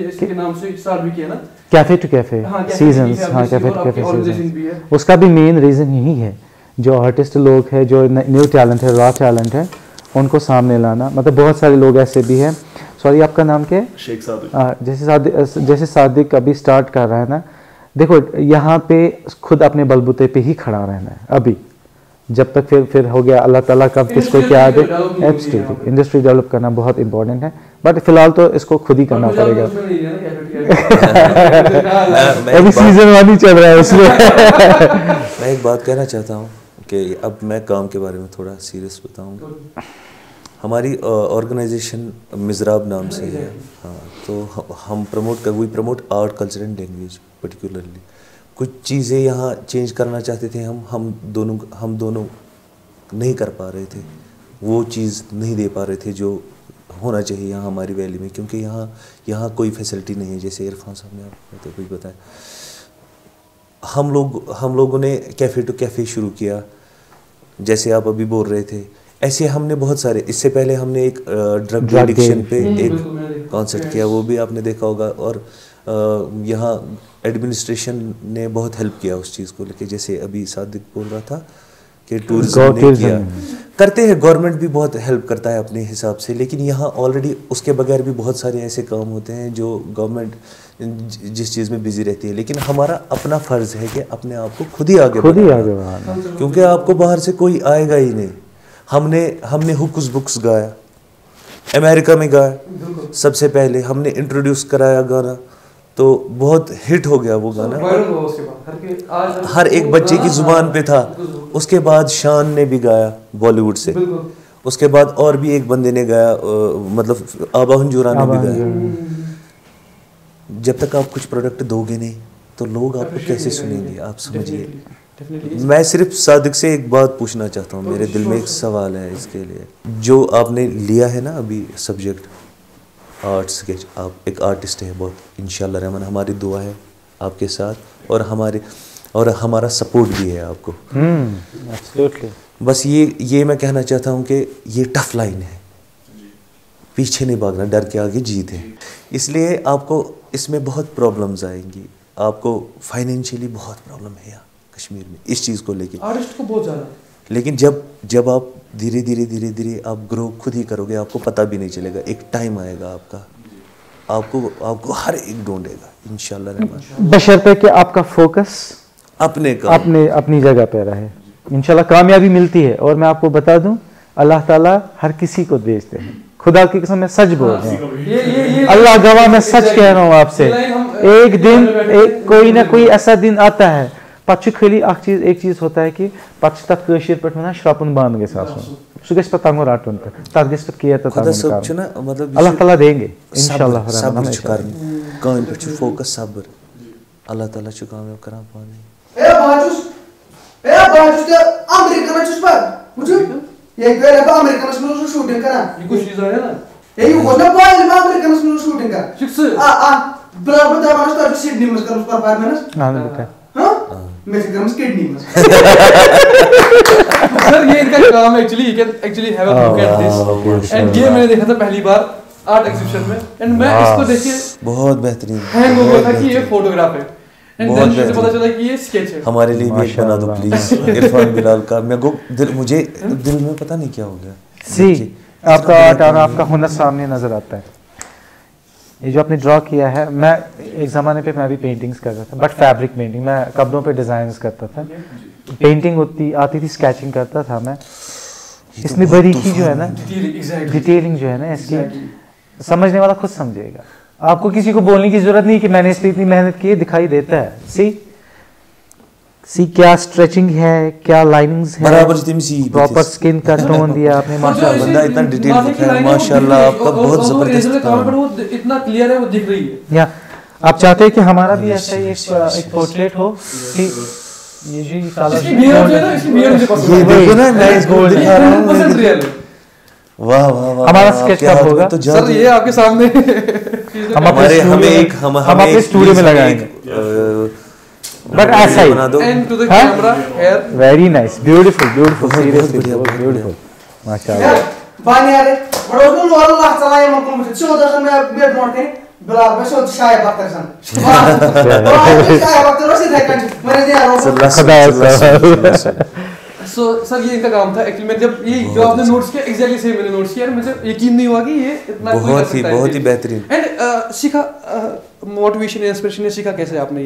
इसके नाम से स्टार्ट भी किया ना कैफे टू कैफे सीजंस हाँ कैफे टू कैफे सीजंस उसका भी मेन रीज़न यही है जो आर्टिस्ट लोग हैं जो न्यू टैलेंट है रॉ टैलेंट है उनको सामने लाना मतलब बहुत सारे लोग ऐसे भी हैं सॉरी आपका नाम क्या है शेख सादिक जैसे सादिक अभी स्टार्ट कर रहा है ना देखो यहाँ पे खुद अपने बलबूते पे ही खड़ा रहना है अभी जब तक फिर हो गया अल्लाह ताला का किसको क्या दे। एब्सोल्युटली इंडस्ट्री डेवलप करना बहुत इंपॉर्टेंट है, बट फिलहाल तो इसको खुद ही करना पड़ेगा। अभी सीजन 1 ही चल रहा है उसमें। मैं एक बात कहना चाहता हूँ कि अब मैं काम के बारे में थोड़ा सीरियस बताऊँगा। हमारी ऑर्गेनाइजेशन मिज़राब नाम से है। हाँ, तो हम we promote art, culture and language particularly. कुछ चीज़ें यहाँ चेंज करना चाहते थे हम दोनों नहीं कर पा रहे थे, वो चीज़ नहीं दे पा रहे थे जो होना चाहिए यहाँ हमारी वैली में, क्योंकि यहाँ कोई फैसिलिटी नहीं है। जैसे इरफान साहब ने आपको तो कुछ बताया, हम लोगों ने कैफ़े टू कैफ़े शुरू किया, जैसे आप अभी बोल रहे थे। ऐसे हमने बहुत सारे, इससे पहले हमने एक ड्रग एडिक्शन पे एक कॉन्सर्ट किया, वो भी आपने देखा होगा। और यहाँ एडमिनिस्ट्रेशन ने बहुत हेल्प किया उस चीज़ को लेके। जैसे अभी सादिक बोल रहा था कि टूरिज्म ने किया, करते हैं, गवर्नमेंट भी बहुत हेल्प करता है अपने हिसाब से, लेकिन यहाँ ऑलरेडी उसके बगैर भी बहुत सारे ऐसे काम होते हैं जो गवर्नमेंट जिस चीज़ में बिजी रहती है। लेकिन हमारा अपना फ़र्ज़ है कि अपने आप को खुद ही आगे बढ़ाना, क्योंकि आपको बाहर से कोई आएगा ही नहीं। हमने हुक्स बुक्स गाया, अमेरिका में गाया सबसे पहले, हमने इंट्रोड्यूस कराया गाना, तो बहुत हिट हो गया वो गाना, हर एक बच्चे की ज़ुबान पे था। उसके बाद शान ने भी गाया बॉलीवुड से, उसके बाद और भी एक बंदे ने गाया, मतलब आबा हंजूरा ने भी गाया। जब तक आप कुछ प्रोडक्ट दोगे नहीं तो लोग आपको कैसे सुनेंगे, आप समझिए। मैं सिर्फ सादिक से एक बात पूछना चाहता हूँ, मेरे दिल में एक सवाल है इसके लिए। जो आपने लिया है ना अभी सब्जेक्ट आर्ट स्केच, आप एक आर्टिस्ट है बहुत, इंशाल्लाह रहमान हमारी दुआ है आपके साथ, और हमारा सपोर्ट भी है आपको। बस ये मैं कहना चाहता हूँ कि ये टफ लाइन है, पीछे नहीं भागना, डर के आगे जीत है। इसलिए आपको इसमें बहुत प्रॉब्लम्स आएंगी, आपको फाइनेंशियली बहुत प्रॉब्लम है यहाँ कश्मीर में इस चीज़ को लेके, आर्टिस्ट को बहुत ज़्यादा। लेकिन जब आप धीरे धीरे आप ग्रो खुद ही करोगे, आपको पता भी नहीं चलेगा। एक टाइम आएगा आपका, आपको हर एक ढूंढेगा इंशाल्लाह रहमान, बशर्ते कि आपका फोकस अपनी जगह पे रहे, इंशाल्लाह कामयाबी मिलती है। और मैं आपको बता दूं, अल्लाह ताला हर किसी को भेजते हैं, खुदा की कसम मैं सच बोल रहा हूँ, अल्लाह गवाह मैं सच कह रहा हूँ आपसे। एक दिन कोई ना कोई ऐसा दिन आता है, पच्चू खाली एक चीज होता है कि पच्चू तक कशीर पे वनान श्रापुन बांध गए सह गस पे तंगो राटुन तक गस पे केयर मतलब अल्लाह ताला देंगे इंशाल्लाह। सब्र काम पे फोकस, सब्र, अल्लाह ताला छु कामयाब करा पानी। ए बाजुस ते अमेरिका में छुस पर मुझे ये गए ना अमेरिका में शूटिंग करा, ये कुछ चीज है ना, ये वो ना बाय में अमेरिका में शूटिंग कर फिक्स बराबर बता मानो तो सिडनी में कर उस पर परफॉर्मेंस। हां बेटा, हां मैं गर्म्स किडनी में सर ये इनका काम है actually, you can actually have a look at this. And ये मैंने देखा था पहली बार आर्ट एग्जीबिशन में, एंड मैं इसको देख के बहुत बेहतरीन हैंग हो गया था कि ये फोटोग्राफ है, एंड देन मुझे पता चला कि ये स्केच है। हमारे लिए भी बना दो प्लीज इरफान बिलाल का। मुझे दिल में पता नहीं क्या हो गया। सी आपका आर्ट और आपका हुनर सामने नजर आता है। ये जो आपने ड्रॉ किया है, मैं एक ज़माने पे मैं भी पेंटिंग्स करता था, बट फैब्रिक पेंटिंग, मैं कपड़ों पे डिज़ाइंस करता था, पेंटिंग आती थी, स्केचिंग करता था मैं। इसमें बारीकी जो है ना, डिटेलिंग जो है ना इसकी, समझने वाला खुद समझेगा। आपको किसी को बोलने की जरूरत नहीं कि मैंने इस पर इतनी मेहनत की, दिखाई देता है। सी क्या स्ट्रेचिंग है, क्या लाइनिंग्स है, बराबर प्रॉपर स्किन का टोन दिया आपने, माशाल्लाह। बंदा इतना डिटेल लिखा है माशाल्लाह, आपका बहुत जबरदस्त काम है, वो इतना क्लियर है, वो दिख रही है। या आप चाहते हैं कि हमारा भी ऐसा ही एक पोर्ट्रेट हो कि ये जो काला ये देखो ना, मैं इसको दिखा रहा हूं, वाह वाह वाह। हमारा स्केच कब होगा सर? ये आपके सामने हम अपने स्टूडियो में लगाएंगे, बट ऐसा ही and to the camera here. Very nice, beautiful seriously beautiful माशाल्लाह। बानी यार बड़ो को लोल ला चलाए मको मुझे 14 में मोटे बिलाल में सो शाय बात करसन तो आज शाय बात करो सीधे कर मेरे दिया रो। सो सर ये इनका काम था एक्चुअली। मैं जब ये जो आपने नोट्स किया एग्जैक्टली सेम मैंने नोट्स किया, मुझे यकीन नहीं हुआ कि ये इतना कोई कर सकता है। बहुत ही बेहतरीन। एंड सीखा मोटिवेशन इंस्पिरेशन सीखा कैसे आपने?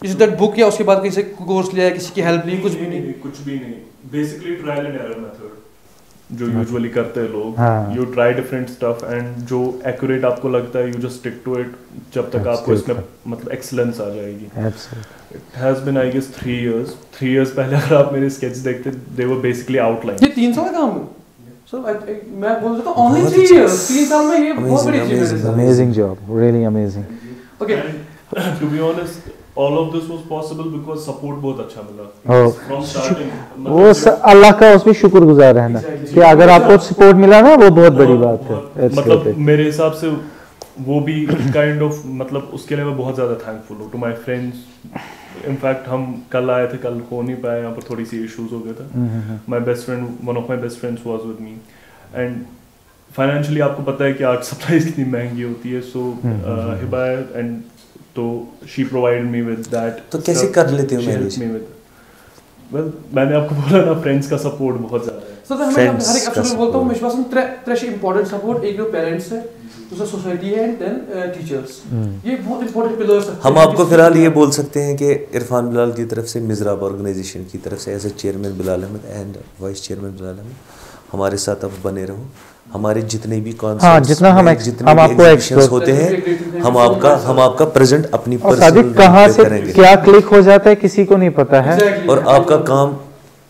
इज दैट बुक या उसके बाद किसी कोर्स लिया है, किसी की हेल्प ली, कुछ भी नहीं? कुछ भी नहीं, basically trial and error method जो यूजुअली करते हैं लोग। हाँ। You try different stuff and जो एक्यूरेट आपको लगता है you just stick to it जब तक आपको इसमें मतलब एक्सीलेंस आ जाएगी। It has been I guess 3 years। 3 years पहले अगर आप मेरे स्केच देखते दे वर बेसिकली आउटलाइन। ये 3 साल का काम है सर? मैं बोल रहा था ओनली 3 years, 3 साल में ये बहुत बड़ी अचीवमेंट है। Amazing job, really amazing. Okay, to be honest all of this was possible because support बहुत अच्छा मिला Oh. from starting। वो अल्लाह का उसमें शुक्रगुजार रहना कि अगर आपको सपोर्ट मिला ना वो बहुत बड़ी बात है। मतलब मेरे हिसाब से वो भी काइंड ऑफ मतलब उसके लिए मैं बहुत ज़्यादा थैंकफुल हूँ टू माय फ्रेंड्स। इनफैक्ट हम कल आए थे, कल हो नहीं पाए, यहाँ पर थोड़ी सी इश्यूज हो गए थे। My best friend, one of my best friends was with me and financially आपको पता है कि आर्ट सप्लाईज कितनी महंगी होती है। सो हिबा एंड तो she provided me with that. तो कैसे कर लेते हो मैनेज? वेल मैंने आपको बोला ना, फ्रेंड्स का सपोर्ट बहुत ज़्यादा है। सर मैं हर एक एपिसोड में बोलता हूँ विश्वास में त्रेश इंपॉर्टेंट सपोर्ट। एक जो पेरेंट्स है, दूसरा सोसाइटी है एंड देन टीचर्स। ये बहुत इंपॉर्टेंट पिलर्स है। हम आपको फिलहाल ये बोल सकते हैं कि इरफान बिलाल की तरफ से, मिज़राब ऑर्गेनाइजेशन की तरफ से as a chairman Bilal Ahmed and vice chairman Bilal Ahmed, हमारे साथ अब बने रहो। हमारे जितने भी कॉन्सर्ट्स, जितना हम आपको एग्जीबिशंस होते हैं, हम आपका प्रेजेंट अपनी पर्सनल कहां से क्या क्लिक हो जाता है किसी को नहीं पता है। और आपका काम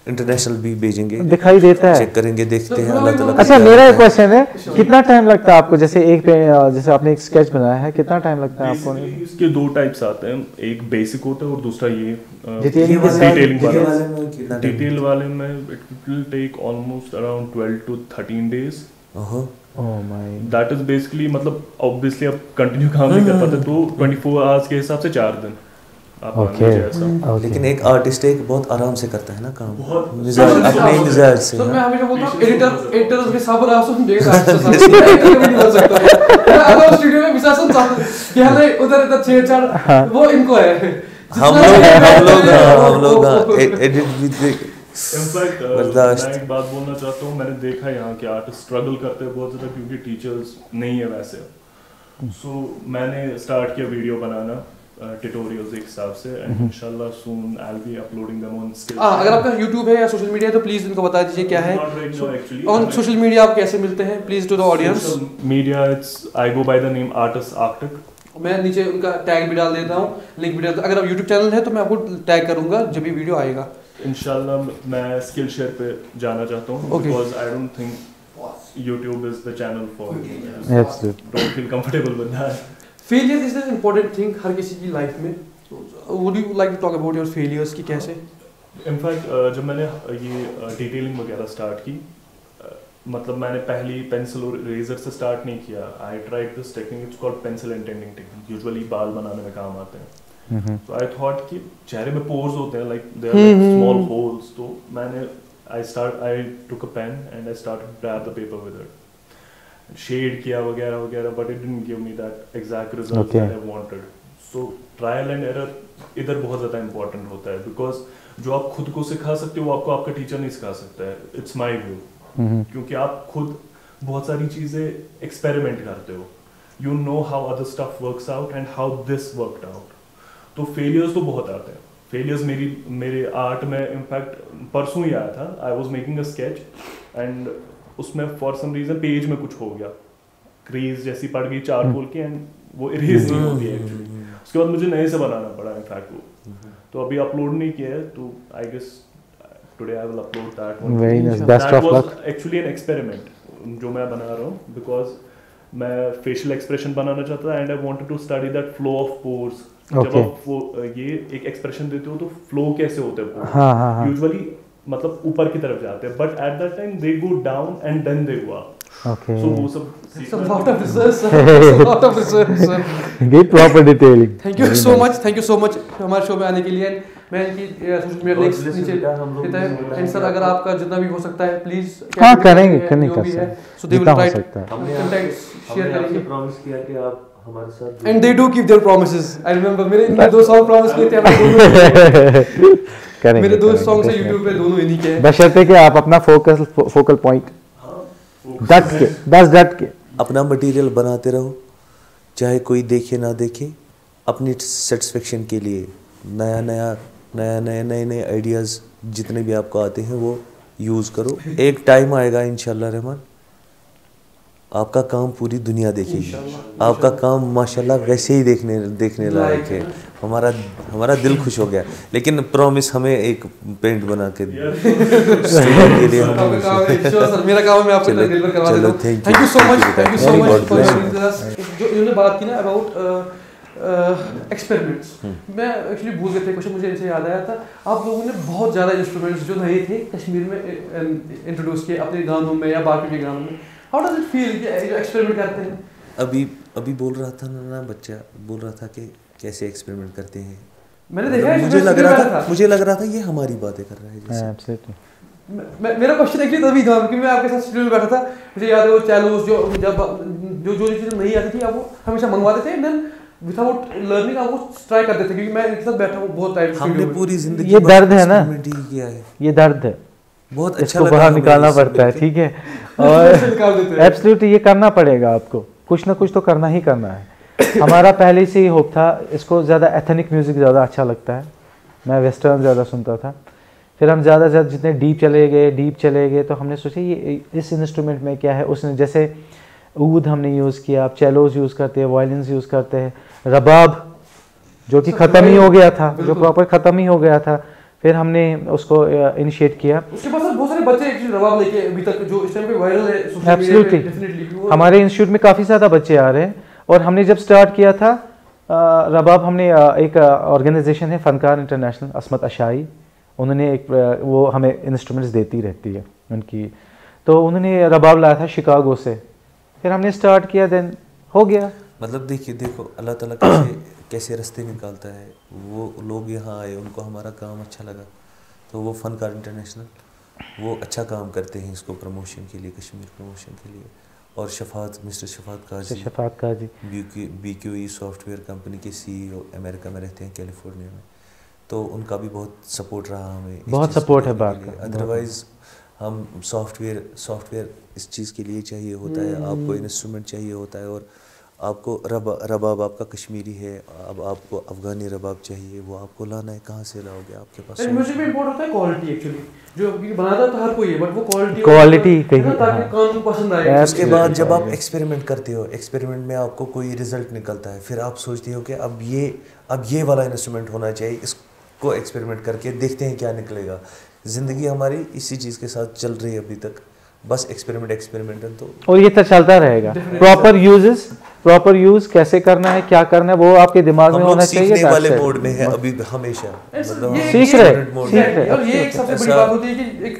इंटरनेशनल भी भेजेंगे, दिखाई देता है, चेक करेंगे, देखते हैं अल्लाह ताला। अच्छा मेरा एक क्वेश्चन है, कितना टाइम लगता है आपको? जैसे जैसे आपने एक स्केच बनाया है, कितना टाइम लगता है आपको? इसके 2 टाइप्स आते हैं, एक बेसिक होता है और दूसरा ये डिटेलिंग वाला। डिटेल वाले में it will take almost around 12 to 13 days। That is basically मतलब ऑब्वियसली आप कंटिन्यू काम नहीं कर पाते, तो 24 hours के हिसाब से 4 दिन आप Okay. लेकिन एक आर्टिस्ट एक बहुत आराम से करता है ना काम, अपने मिजाज से। मैं हमेशा बोलता हूं एडिटर उसके सब्र आप सुन देगा, नहीं बोल सकता अगर स्टूडियो में विशासन कि हमें उधर छेड़छाड़ वो इनको है। हम लोग एडिट विद इनफैक्ट मैं एक बात बोलना चाहता हूँ, मैंने देखा यहाँ के आर्टिस्ट स्ट्रगल करते हैं बहुत ज़्यादा क्योंकि टीचर्स नहीं है वैसे। सो मैंने स्टार्ट किया वीडियो बनाना ट्यूटोरियल्स एक हिसाब से एंड इंशाल्लाह soon I will be uploading them on skills. अगर आपका YouTube है या सोशल मीडिया है तो प्लीज इनको बता दीजिए क्या है ऑन सोशल मीडिया, आप कैसे मिलते हैं please to the audience. Media it's I go by the name artist Arctic. मैं नीचे उनका टैग भी डाल देता हूँ, लिंक भी डाल। अगर आप YouTube चैनल है तो मैं आपको टैग करूंगा जब भी वीडियो आएगा। इंशाल्लाह मैं स्किल शेयर पे जाना चाहता हूँ because I don't think YouTube is the channel for me। Don't feel comfortable with that। Failure is an important thing हर किसी की लाइफ में। Would you like to talk about your failures की कैसे? इनफैक्ट जब मैंने ये डिटेलिंग वगैरह स्टार्ट की, मतलब मैंने पहली पेंसिल और इरेजर से स्टार्ट नहीं किया। I tried this technique, it's called pencil indenting technique, usually बाल बनाने में काम आते हैं। तो आई थॉट कि चेहरे में पोर्स होते हैं, like there are small holes. तो मैंने I took a pen and I started grab the paper with it, shade किया वगैरह वगैरह, but it didn't give me that exact result that I wanted. So trial and error इधर बहुत ज़्यादा important होता है बिकॉज जो आप खुद को सिखा सकते हो वो आपको आपका टीचर नहीं सिखा सकता है। इट्स माई व्यू, क्योंकि आप खुद बहुत सारी चीज़ें एक्सपेरिमेंट करते हो, you know how other stuff works out and how this worked out. तो फेलियर्स तो बहुत आते हैं। फेलियर्स मेरे आर्ट में इनफैक्ट परसों ही आया था। I was making a sketch and उसमें फॉर सम रीजन पेज में कुछ हो गया, क्रीज जैसी पड़ गई चारकोल की एंड वो इरेज नहीं होती है एक्चुअली। उसके बाद मुझे नए से बनाना पड़ा इनफैक्ट वो। तो अभी अपलोड नहीं किया है, तो I guess today I will upload that one. Very nice, best of luck. Actually an experiment जो मैं बना रहा हूँ बिकॉज मैं फेशियल एक्सप्रेशन बनाना चाहता था and I wanted to study that flow of pores. जब आप ये एक एक्सप्रेशन देते हो तो फ्लो कैसे होते हैं, यूजुअली मतलब ऊपर की तरफ जाते हैं, but at that time they go down and then they go up. Okay. So वो सब it's a lot of research, sir. It's a lot of research, sir. Give proper detailing. Thank you so much. Thank you so much हमारे show में आने के लिए। मैं इनकी social media links नीचे देता है एंड सर अगर आपका जितना भी हो सकता है प्लीज हाँ करेंगे, करने का sir. So they will try to contact share करेंगे। प्रॉमिस किया कि आप हमारे साथ and they do keep their promises. I remember मेरे इनके 2 सॉन्ग प्रॉमिस किए थे हमने। मेरे 2 सॉन्ग से YouTube पे दोनों इन्हीं के हैं। बशर्ते कि आप अपना फोकल पॉइंट डट के अपना मटेरियल बनाते रहो, चाहे कोई देखे ना देखे, अपनी सेटिस्फेक्शन के लिए नए नए आइडियाज़ जितने भी आपको आते हैं वो यूज़ करो। एक टाइम आएगा इंशाल्लाह रहमान, आपका काम पूरी दुनिया देखेगी। आपका काम माशाल्लाह वैसे ही देखने लायक है। हमारा दिल खुश हो गया। लेकिन प्रॉमिस हमें एक पेंट बना के के लिए मेरा काम है, मैं आपको डिलीवर करवा देता हूं। थैंक यू सो मच जो इन्होंने बात की ना अबाउट एक्सपेरिमेंट्स, मैं एक्चुअली भूल गए थे क्वेश्चन, मुझे इनसे याद आया था। आप लोगों ने बहुत ज़्यादा इंस्ट्रूमेंट्स जो नए थे कश्मीर में इंट्रोड्यूस किए अपने गानों में या बाकी के गानों में। हाउ डज इट फील कि एक्सपेरिमेंट करते हैं? अभी बोल रहा था ना बच्चा बोल रहा था कि कैसे एक्सपेरिमेंट करते हैं। मैंने देखा है, मुझे लग रहा था ये हमारी बातें कर रहा है जैसे। एब्सोल्युटली। मेरा क्वेश्चन एक्चुअली तभी था क्योंकि मैं आपके साथ स्टूडियो में बैठा था। मुझे याद है वो चैलोस जो चीज़ें नहीं आती थी आप वो हमेशा मंगवाते थे, देन विदाउट लर्निंग आप वो ट्राई करते थे, क्योंकि मैं इनके साथ बैठा हूँ बहुत टाइम। हमने पूरी जिंदगी ये दर्द है ना, किया है, ये दर्द है, बहुत अच्छा इसको बाहर निकालना पड़ता है, ठीक है। और एब्सोल्युटली ये करना पड़ेगा आपको, कुछ ना कुछ तो करना ही करना है। हमारा पहले से ही होप था, इसको ज़्यादा एथनिक म्यूज़िक ज़्यादा अच्छा लगता है, मैं वेस्टर्न ज़्यादा सुनता था। फिर हम ज़्यादा जितने डीप चले गए तो हमने सोचा ये इस इंस्ट्रूमेंट में क्या है। उसने जैसे ऊद हमने यूज़ किया, आप चेलोस यूज़ करते हैं, वायलिन्स यूज़ करते हैं, रबाब जो कि ख़त्म ही हो गया था, जो प्रॉपर ख़त्म ही हो गया था। फिर हमने उसको इनिशिएट किया। उसके पास बहुत सारे बच्चे एक्चुअली रबाब लेके अभी तक जो इस टाइम पे वायरल है सोशल मीडिया पे, डेफिनेटली हमारे इंस्टीट्यूट में काफ़ी ज़्यादा बच्चे आ रहे हैं। और हमने जब स्टार्ट किया था रबाब, हमने एक ऑर्गेनाइजेशन है फ़नकार इंटरनेशनल, असमत अशाई, उन्होंने एक वो हमें इंस्ट्रूमेंट्स देती रहती है उनकी, तो उन्होंने रबाब लाया था शिकागो से। फिर हमने स्टार्ट किया, देन हो गया। मतलब देखो अल्लाह ताला कैसे रास्ते निकालता है। वो लोग यहाँ आए, उनको हमारा काम अच्छा लगा, तो वो फ़नकार इंटरनेशनल वो अच्छा काम करते हैं इसको प्रमोशन के लिए, कश्मीर प्रमोशन के लिए। और मिस्टर शफात काजी BQE सॉफ्टवेयर कंपनी के CEO अमेरिका में रहते हैं, कैलिफोर्निया में, तो उनका भी बहुत सपोर्ट रहा हमें। बहुत सपोर्ट है बात का। अदरवाइज़ हम सॉफ्टवेयर इस चीज़ के लिए चाहिए होता है, आपको इंस्ट्रूमेंट चाहिए होता है, और आपको रबाब आपका कश्मीरी है, अब आपको अफ़गानी रबाब चाहिए, वो आपको लाना है, कहाँ से लाओगे? आपके पास म्यूजिक में इम्पोर्टेंट होता है क्वालिटी एक्चुअली, जो बनाता तो हर कोई है, बट वो क्वालिटी कहीं ताकि कान को पसंद आए। उसके बाद जब आप एक्सपेरिमेंट करते हो, एक्सपेरिमेंट में आपको कोई रिजल्ट निकलता है, फिर आप सोचते हो कि अब ये वाला इंस्ट्रूमेंट होना चाहिए, इसको एक्सपेरिमेंट करके देखते हैं क्या निकलेगा। ज़िंदगी हमारी इसी चीज़ के साथ चल रही है अभी तक, बस एक्सपेरिमेंट तो, और ये तो चलता रहेगा। प्रॉपर यूज कैसे करना है, क्या करना है, वो आपके दिमाग में होना चाहिए। सीखने वाले मोड में है अभी हमेशा, मतलब सीख रहे। और ये एक सबसे बड़ी बात होती है कि एक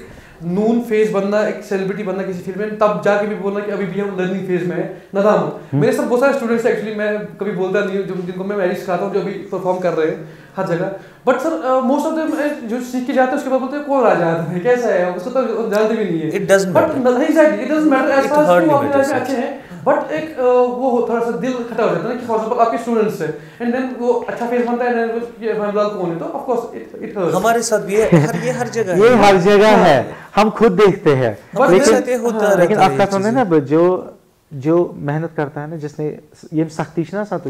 नून फेज बनना, एक सेलिब्रिटी बनना किसी फील्ड में, तब जाके भी बोलना कि अभी भी हम लर्निंग फेज में है, नादाम हो। मेरे साथ बहुत सारे स्टूडेंट्स एक्चुअली, मैं कभी बोलता नहीं हूँ, जिनको मैं मैरिज सिखाता हूँ, जो अभी परफॉर्म कर रहे हैं हर जगह, but sir most of them जो सीख के जाते हैं उसके बाद बोलते हैं कौन राजा है, कैसा है, उसको तो जानते भी नहीं है। It doesn't matter, exactly it doesn't matter, as far as वो अपनी लाइफ में अच्छे हैं, बट एक वो थोड़ा सा दिल खटा हो जाता है ना कि फॉर एग्जांपल आपके स्टूडेंट्स है, एंड देन वो अच्छा फेस बनता है, एंड ये भाईलाल कौन है, तो ऑफ कोर्स इट हर्ट्स। हमारे साथ भी है, ये हर जगह ये हर जगह है, हम खुद देखते हैं। लेकिन आपका सुनने ना, जो मेहनत करता है ना, जिसने ये सख्ती ना साथ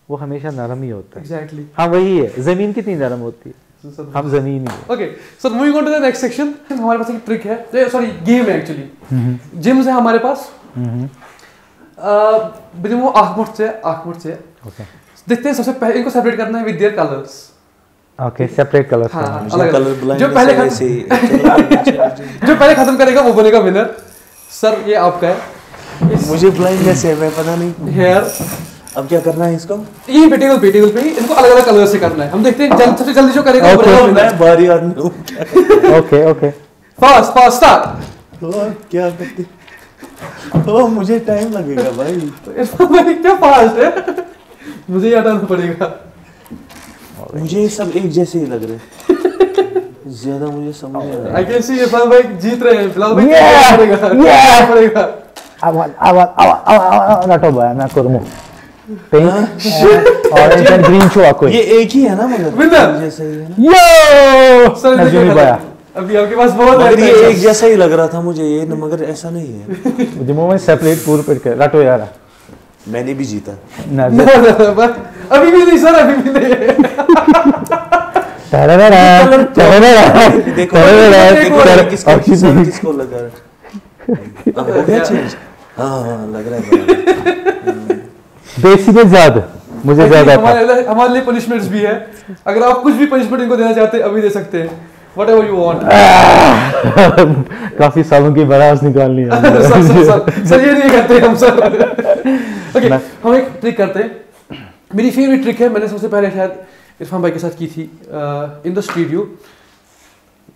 वो हमेशा नरम ही होता है। एग्जैक्टली हाँ वही है, जमीन कितनी नरम होती है, हम जमीन ही। Okay sir, moving on to the next section. हमारे पास एक ट्रिक है, सॉरी गेम है एक्चुअली, जिम्स है हमारे पास, वो आँख से देखते हैं। सबसे पहले इनको सेपरेट करना है with their colours. Okay, separate colours. हाँ, कलर ब्लाइंड जो पहले खत्म करेगा वो बनेगा विनर। सर ये आपका है। मुझे ब्लाइंड कैसे है, मैं पता नहीं हेयर। अब क्या करना है इसको? ये टेबल पे ही इनको अलग अलग कलर से करना है। हम देखते हैं सबसे जल्दी जो करेगा वो बनेगा। मैं बारी आदमी हूं। Okay fast start. क्या करते? तो मुझे टाइम लगेगा भाई। क्या फास्ट है, मुझे याद आना पड़ेगा। मुझे सब एक जैसे ही लग रहे ज्यादा मुझे समझ नहीं आ रहा। आई कैन सी इरफान भाई जीत रहे हैं फिलहाल। भाई पड़ेगा रटो भाई मैं करूँ ऑरेंज एंड ग्रीन शो आपको ये एक ही है ना, मगर विनर जैसे ही है ना। यो सर भाई अभी आपके पास बहुत मगर ये एक जैसा ही लग रहा था मुझे ये, मगर ऐसा नहीं है। द मोमेंट सेपरेट पूरे पेट के रटो यार। मैंने भी जीता ना अभी भी नहीं सर, अभी भी नहीं। किसको लगा हो गया चेंज? हाँ लग रहा है बेसिक में ज्यादा मुझे ज्यादा हमारे लिए पनिशमेंट्स भी है, अगर आप कुछ भी पनिशमेंट इनको देना चाहते हैं अभी दे सकते हैं, whatever you want. काफी सालों की बरास निकालनी है सर ये नहीं करते हम सर। ओके हम एक ट्रिक करते हैं, मेरी फेवरेट ट्रिक है, मैंने सबसे पहले शायद इरफान भाई के साथ की थी इन द स्टूडियो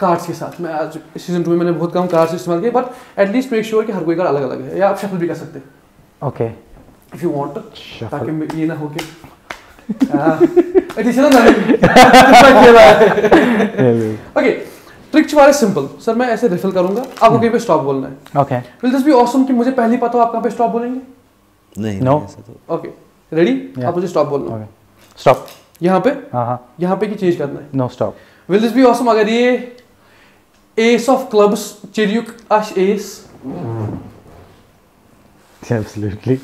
कार्ड्स के साथ। मैं आज सीजन 2 में मैंने बहुत कम कार्ड्स इस्तेमाल किए, बट एटलीस्ट मेक श्योर कि हर कोई कार्ड अलग अलग है, या आप शफल भी कर सकते हैं ओके इफ यू वांट, ताकि ये ना हो कि ओके ट्रिक वाले सिंपल सर, मैं ऐसे रिफिल करूंगा, आपको कहीं पे स्टॉप बोलना है। Okay will this be awesome कि मुझे पहले पता हो आप कहां पे स्टॉप बोलेंगे? नहीं नो ओके रेडी, आप मुझे स्टॉप बोलना है। स्टॉप यहाँ पे, हाँ यहाँ पे की चेंज करना है। No stop. Will this be awesome अगर ये एस ऑफ क्लब्स चिरियुक आश एस? Absolutely.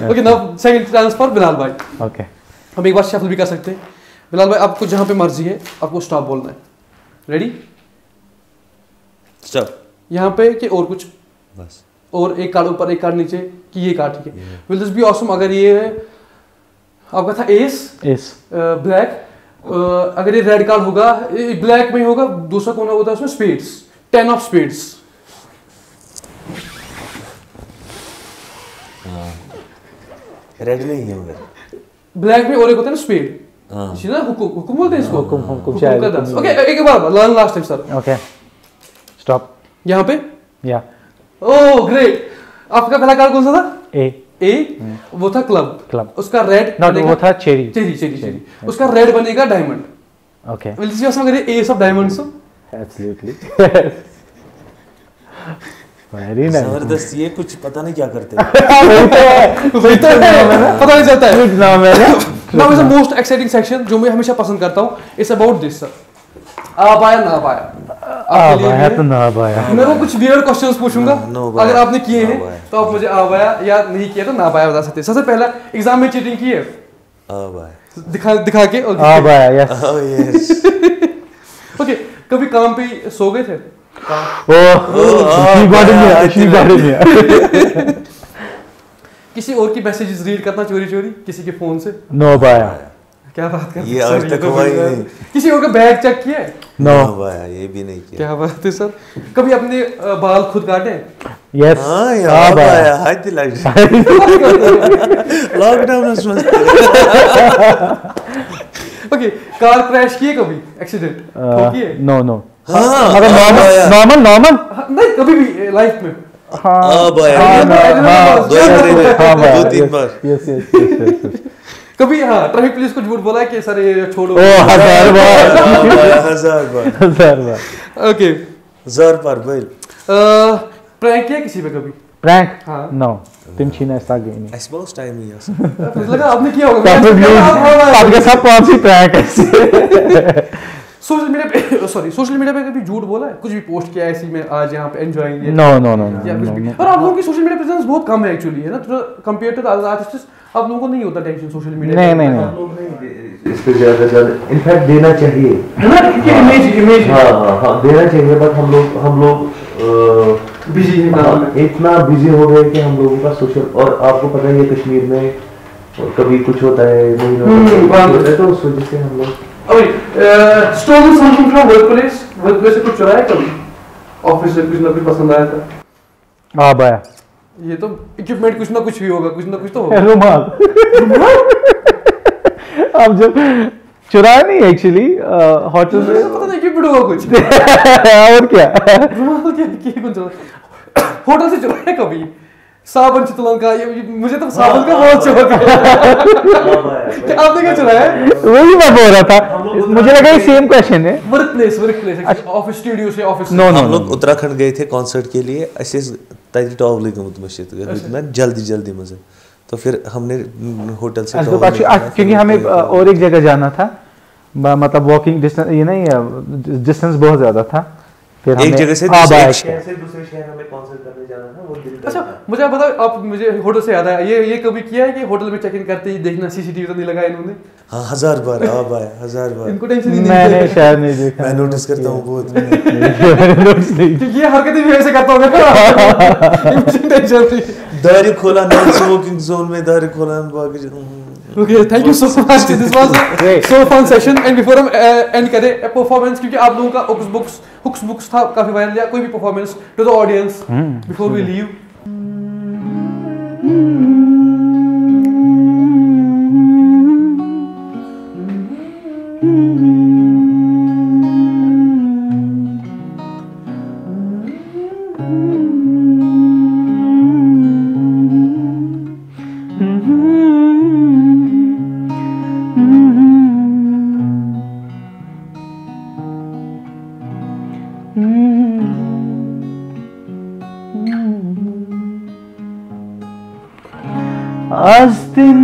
Okay now second chance for Bilal भाई। ओके हम एक बार शफल भी कर सकते हैं। बिलाल भाई आपको जहाँ पे मर्जी है आपको स्टॉप बोलना है। रेडी? स्टॉप। यहाँ पे कि और कुछ? बस। और एक कार्ड ऊपर एक कार्ड नीचे कि ये कार्ड ठीक है। विल दिस बी ऑसम अगर ये है आपका था एस ब्लैक, अगर ये रेड कार्ड होगा ब्लैक में होगा, दूसरा कौन होता है उसमें स्पेड्स, 10 ऑफ स्पेड्स। रेड नहीं है मगर ब्लैक में और एक होता है ना स्पेड, इसी ना हुकुम बोलते हैं इसको, हुकुम का 10। ओके एक बार last time sir. Okay stop. यहाँ पे या ओह ग्रेट, आपका पहला कार्ड कौन सा था? ए वो था क्लब, उसका रेड नॉट वो था चेरी उसका रेड बनेगा diamond. Okay will this be अगर एस ऑफ डायमंड्स हो? Absolutely very nice. जबरदस्त, ये कुछ पता नहीं क्या करते वही तो है, पता नहीं चलता है। Now is the most exciting section जो मैं हमेशा पसंद करता हूँ, इट्स अबाउट दिस सर। आप आया ना पाया आपके लिए आया तो ना पाया, मैं वो कुछ वियर्ड क्वेश्चंस पूछूंगा, अगर आपने किए हैं तो आप मुझे आ पाया, या नहीं किया तो ना पाया बता सकते हैं। सबसे पहला एग्जाम में चीटिंग की है? दिखा के यस। ओके कभी काम पे सो गए थे? किसी और की मैसेजेस रीड करना चोरी किसी के फोन से? नो बाया। क्या बात कर, ये आज तक हुआ ही नहीं। किसी और का बैग चेक किया है? नो बाया, ये भी नहीं किया। क्या बात है सर। कभी अपने बाल खुद काटे? यस। हाँ यार बाया, हाय दिलाई लॉकडाउन में। ओके कार क्रैश किए कभी? एक्सीडेंट किए? नो नॉर्मल नहीं, कभी भी लाइफ में? हाँ बाया, 2-3 बार। यस। कभी ट्रैफिक पुलिस को झूठ बोला है कि सर ये छोड़ो? 1000 बार। ओके 1000 बार भाई। प्रैंक किया किसी पे कभी? प्रैंक? नो तुम छीना ऐसा गई नहीं। I suppose time ही है। मुझे लगा आपने किया होगा। आपके साथ कौन सी प्रैंक है? सोशल मीडिया पे कभी झूठ बोला है? कुछ भी पोस्ट किया ऐसी में आज यहाँ पे एंजॉयिंग? नो। और आप लोगों की सोशल मीडिया प्रेजेंस बहुत कम है एक्चुअली, है ना, कंपेयर टू अदर आर्टिस्ट्स। आप लोगों को नहीं होता टेंशन सोशल मीडिया? नहीं इस पे ज्यादा इनफैक्ट देना चाहिए, है ना, इमेज हाँ देना चाहिए, बट हम लोग बिजी है, इतना बिजी हो गए कि हम लोगों का सोशल, और आपको पता है ये कश्मीर में और कभी कुछ होता है नहीं होता है, तो उस वजह से हम लोग स्टोलन समथिंग फ्रॉम वर्कप्लेस से कुछ चुराया कभी? ऑफिस से कुछ ना कुछ पसंद आया था? बाया। ये तो इक्विपमेंट कुछ ना कुछ भी होगा, कुछ ना कुछ तो होगा। रुमाल। अब जब चुराया नहीं एक्चुअली, होटल में पता नहीं इक्विपमेंट होगा कुछ। और क्या रुमाल क्या कुछ होटल से चुराया कभी? साबुन चितलन का, ये मुझे तो साबुन का बहुत शौक है। आपने क्या चुराया? वही मैं बोल रहा था, मुझे लगा ये सेम क्वेश्चन है। वर्कप्लेस ऑफिस स्टूडियो से ऑफिस? नो हम लोग उत्तराखंड गए थे कॉन्सर्ट के लिए, ऐसे तरी टॉवली गमत जल्दी मजे, तो फिर हमने होटल से क्योंकि हमें और एक जगह जाना था, मतलब वॉकिंग डिस्टेंस, ये नहीं डिस्टेंस बहुत ज़्यादा था, फिर एक जगह से दूसरे शहर शहर से दूसरे शहर हमें कॉन्सर्ट करने जाना था, वो दिल अच्छा मुझे आप बताओ, आप मुझे होटल से याद आया, ये कभी किया है कि होटल में चेक इन करते ही देखना सीसीटीवी तो नहीं लगाया इन्होंने? हाँ 1000 बार, हाँ भाई 1000 बार इनको टेंशन ही नहीं मैंने शायद नहीं देखा, मैं नोटिस करता हूँ बहुत। क्योंकि ये हरकतें भी वैसे करता होगा। टेंशन थी। दारी खोला नॉन स्मोकिंग जोन में, दारी खोला बाकी। Okay, thank you so much. This was a so fun session. And before हम end करें performance, क्योंकि आप लोगों का hooks books था काफी वायरल, या कोई भी performance to the audience before we leave.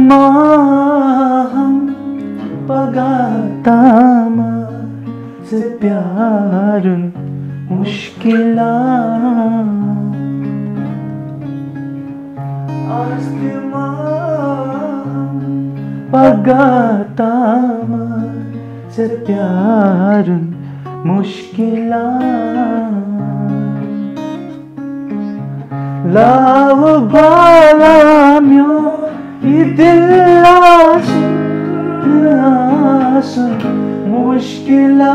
Astimaham pagatama se pyarun mushkila. Astimaham pagatama se pyarun mushkila. Love balamyo idil aşın mushkila.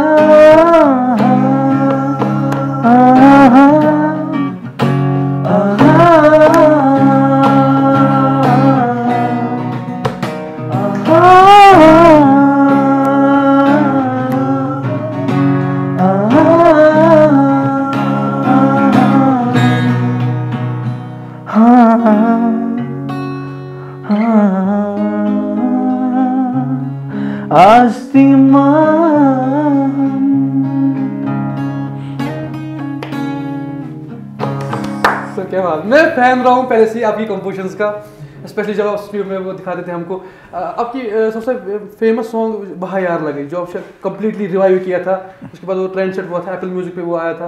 क्या बात, मैं फैन रहा हूँ पहले से आपकी कंपोजिशंस का, स्पेशली जब आप स्टूडियो में वो दिखाते थे हमको। आपकी सबसे फेमस सॉन्ग बहा यार लगी, जो आपने कम्प्लीटली रिवाइव किया था, उसके बाद वो ट्रेंड सेट हुआ था, एप्पल म्यूजिक पे वो आया था।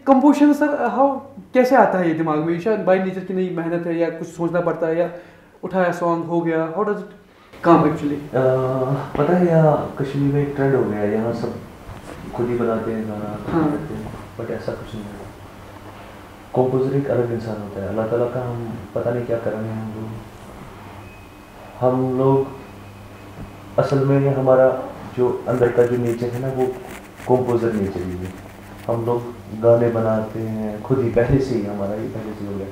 कंपोजिशन सर हाउ कैसे आता है ये दिमाग में? शायद बाय नेचर की नई मेहनत है, या कुछ सोचना पड़ता है, या उठाया सॉन्ग हो गया, how does it come actually? पता है यहाँ कश्मीर में एक ट्रेंड हो गया है, यहाँ सब खुद ही बनाते हैं गाना, बट ऐसा कुछ नहीं है। कंपोजर एक अलग इंसान होता है, अल्लाह ताला का हम पता नहीं क्या कर रहे हैं हम लोग असल में हमारा जो अंदर का जो नेचर है ना, वो कंपोजर नेचर ही है। हम लोग गाने बनाते हैं खुद ही, पहले से ही हमारा ये पहले से हो गया।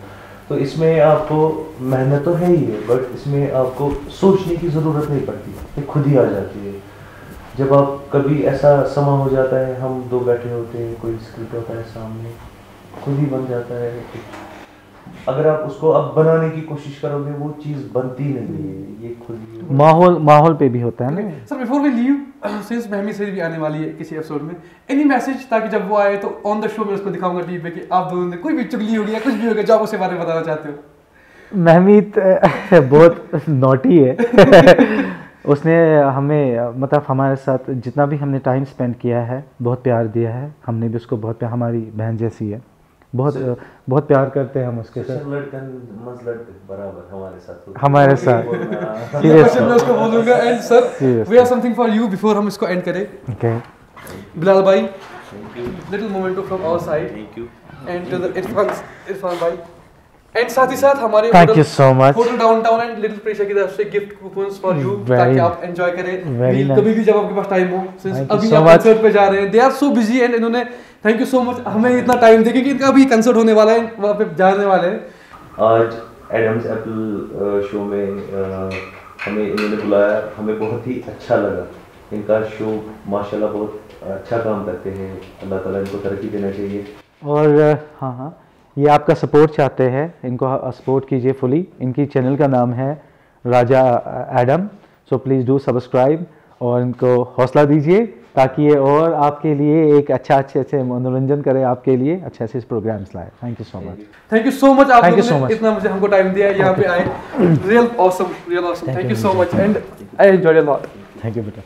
तो इसमें आपको मेहनत तो है ही है, बट इसमें आपको सोचने की ज़रूरत नहीं पड़ती, ये खुद ही आ जाती है। जब आप कभी ऐसा समा हो जाता है, हम दो बैठे होते हैं, कोई स्क्रिप्ट होता है सामने, खुद ही बन जाता है। अगर आप उसको अब बनाने की कोशिश करोगे, वो चीज़ बनती नहीं है, ये खुद ही माहौल पे भी होता है ना। Sir before we leave, since महमी सर भी आने वाली है किसी एपिसोड में, एनी मैसेज, ताकि जब वो आए तो ऑन द शो में उसको दिखाऊंगा टीवी पे कि आप दोनों ने कोई भी चुगली होगी या कुछ भी होगा जो आप उसके बारे में बताना चाहते हो? महमीद बहुत नॉटी है। उसने हमें मतलब हमारे साथ जितना भी हमने टाइम स्पेंड किया है, बहुत प्यार दिया है, हमने भी उसको बहुत प्यार, हमारी बहन जैसी है, बहुत प्यार करते हैं हम उसके साथ। बराबर हमारे साथ मैं उसको बोलूंगा। And sir we have something for you before हम इसको एंड करें। ओके बिलाल भाई, little memento from our side, and to the Irfan भाई, एंड साथ ही साथ हमारे thank you so much hotel downtown and little pressure की तरफ से गिफ्ट कूपन्स फॉर यू, ताकि आप एंजॉय करें कभी भी जब आपके पास टाइम हो। सिंस अभी आप कंसर्ट पे जा रहे हैं, they are so busy, and इन्होंने थैंक यू सो मच हमें इतना टाइम दे, क्योंकि इनका अभी कंसर्ट होने वाला है, वहाँ पे जाने वाले हैं। आज एडम्स एप्पल शो में हमें इन्होंने बुलाया, हमें बहुत ही अच्छा लगा। इनका शो माशाल्लाह बहुत अच्छा काम करते हैं, अल्लाह ताला इनको तरक्की देना चाहिए। और हाँ, ये आपका सपोर्ट चाहते हैं, इनको सपोर्ट कीजिए फुली। इनकी चैनल का नाम है Raja Adam, so please do subscribe और इनको हौसला दीजिए, ताकि ये और आपके लिए एक अच्छे मनोरंजन करें, आपके लिए अच्छे प्रोग्राम्स लाए। Thank you so much. Thank you so much, आप लोगों ने इतना मुझे हमको टाइम दिया, यहाँ पे आए, real awesome. Thank you so much, and I enjoyed a lot. Thank you बेटा।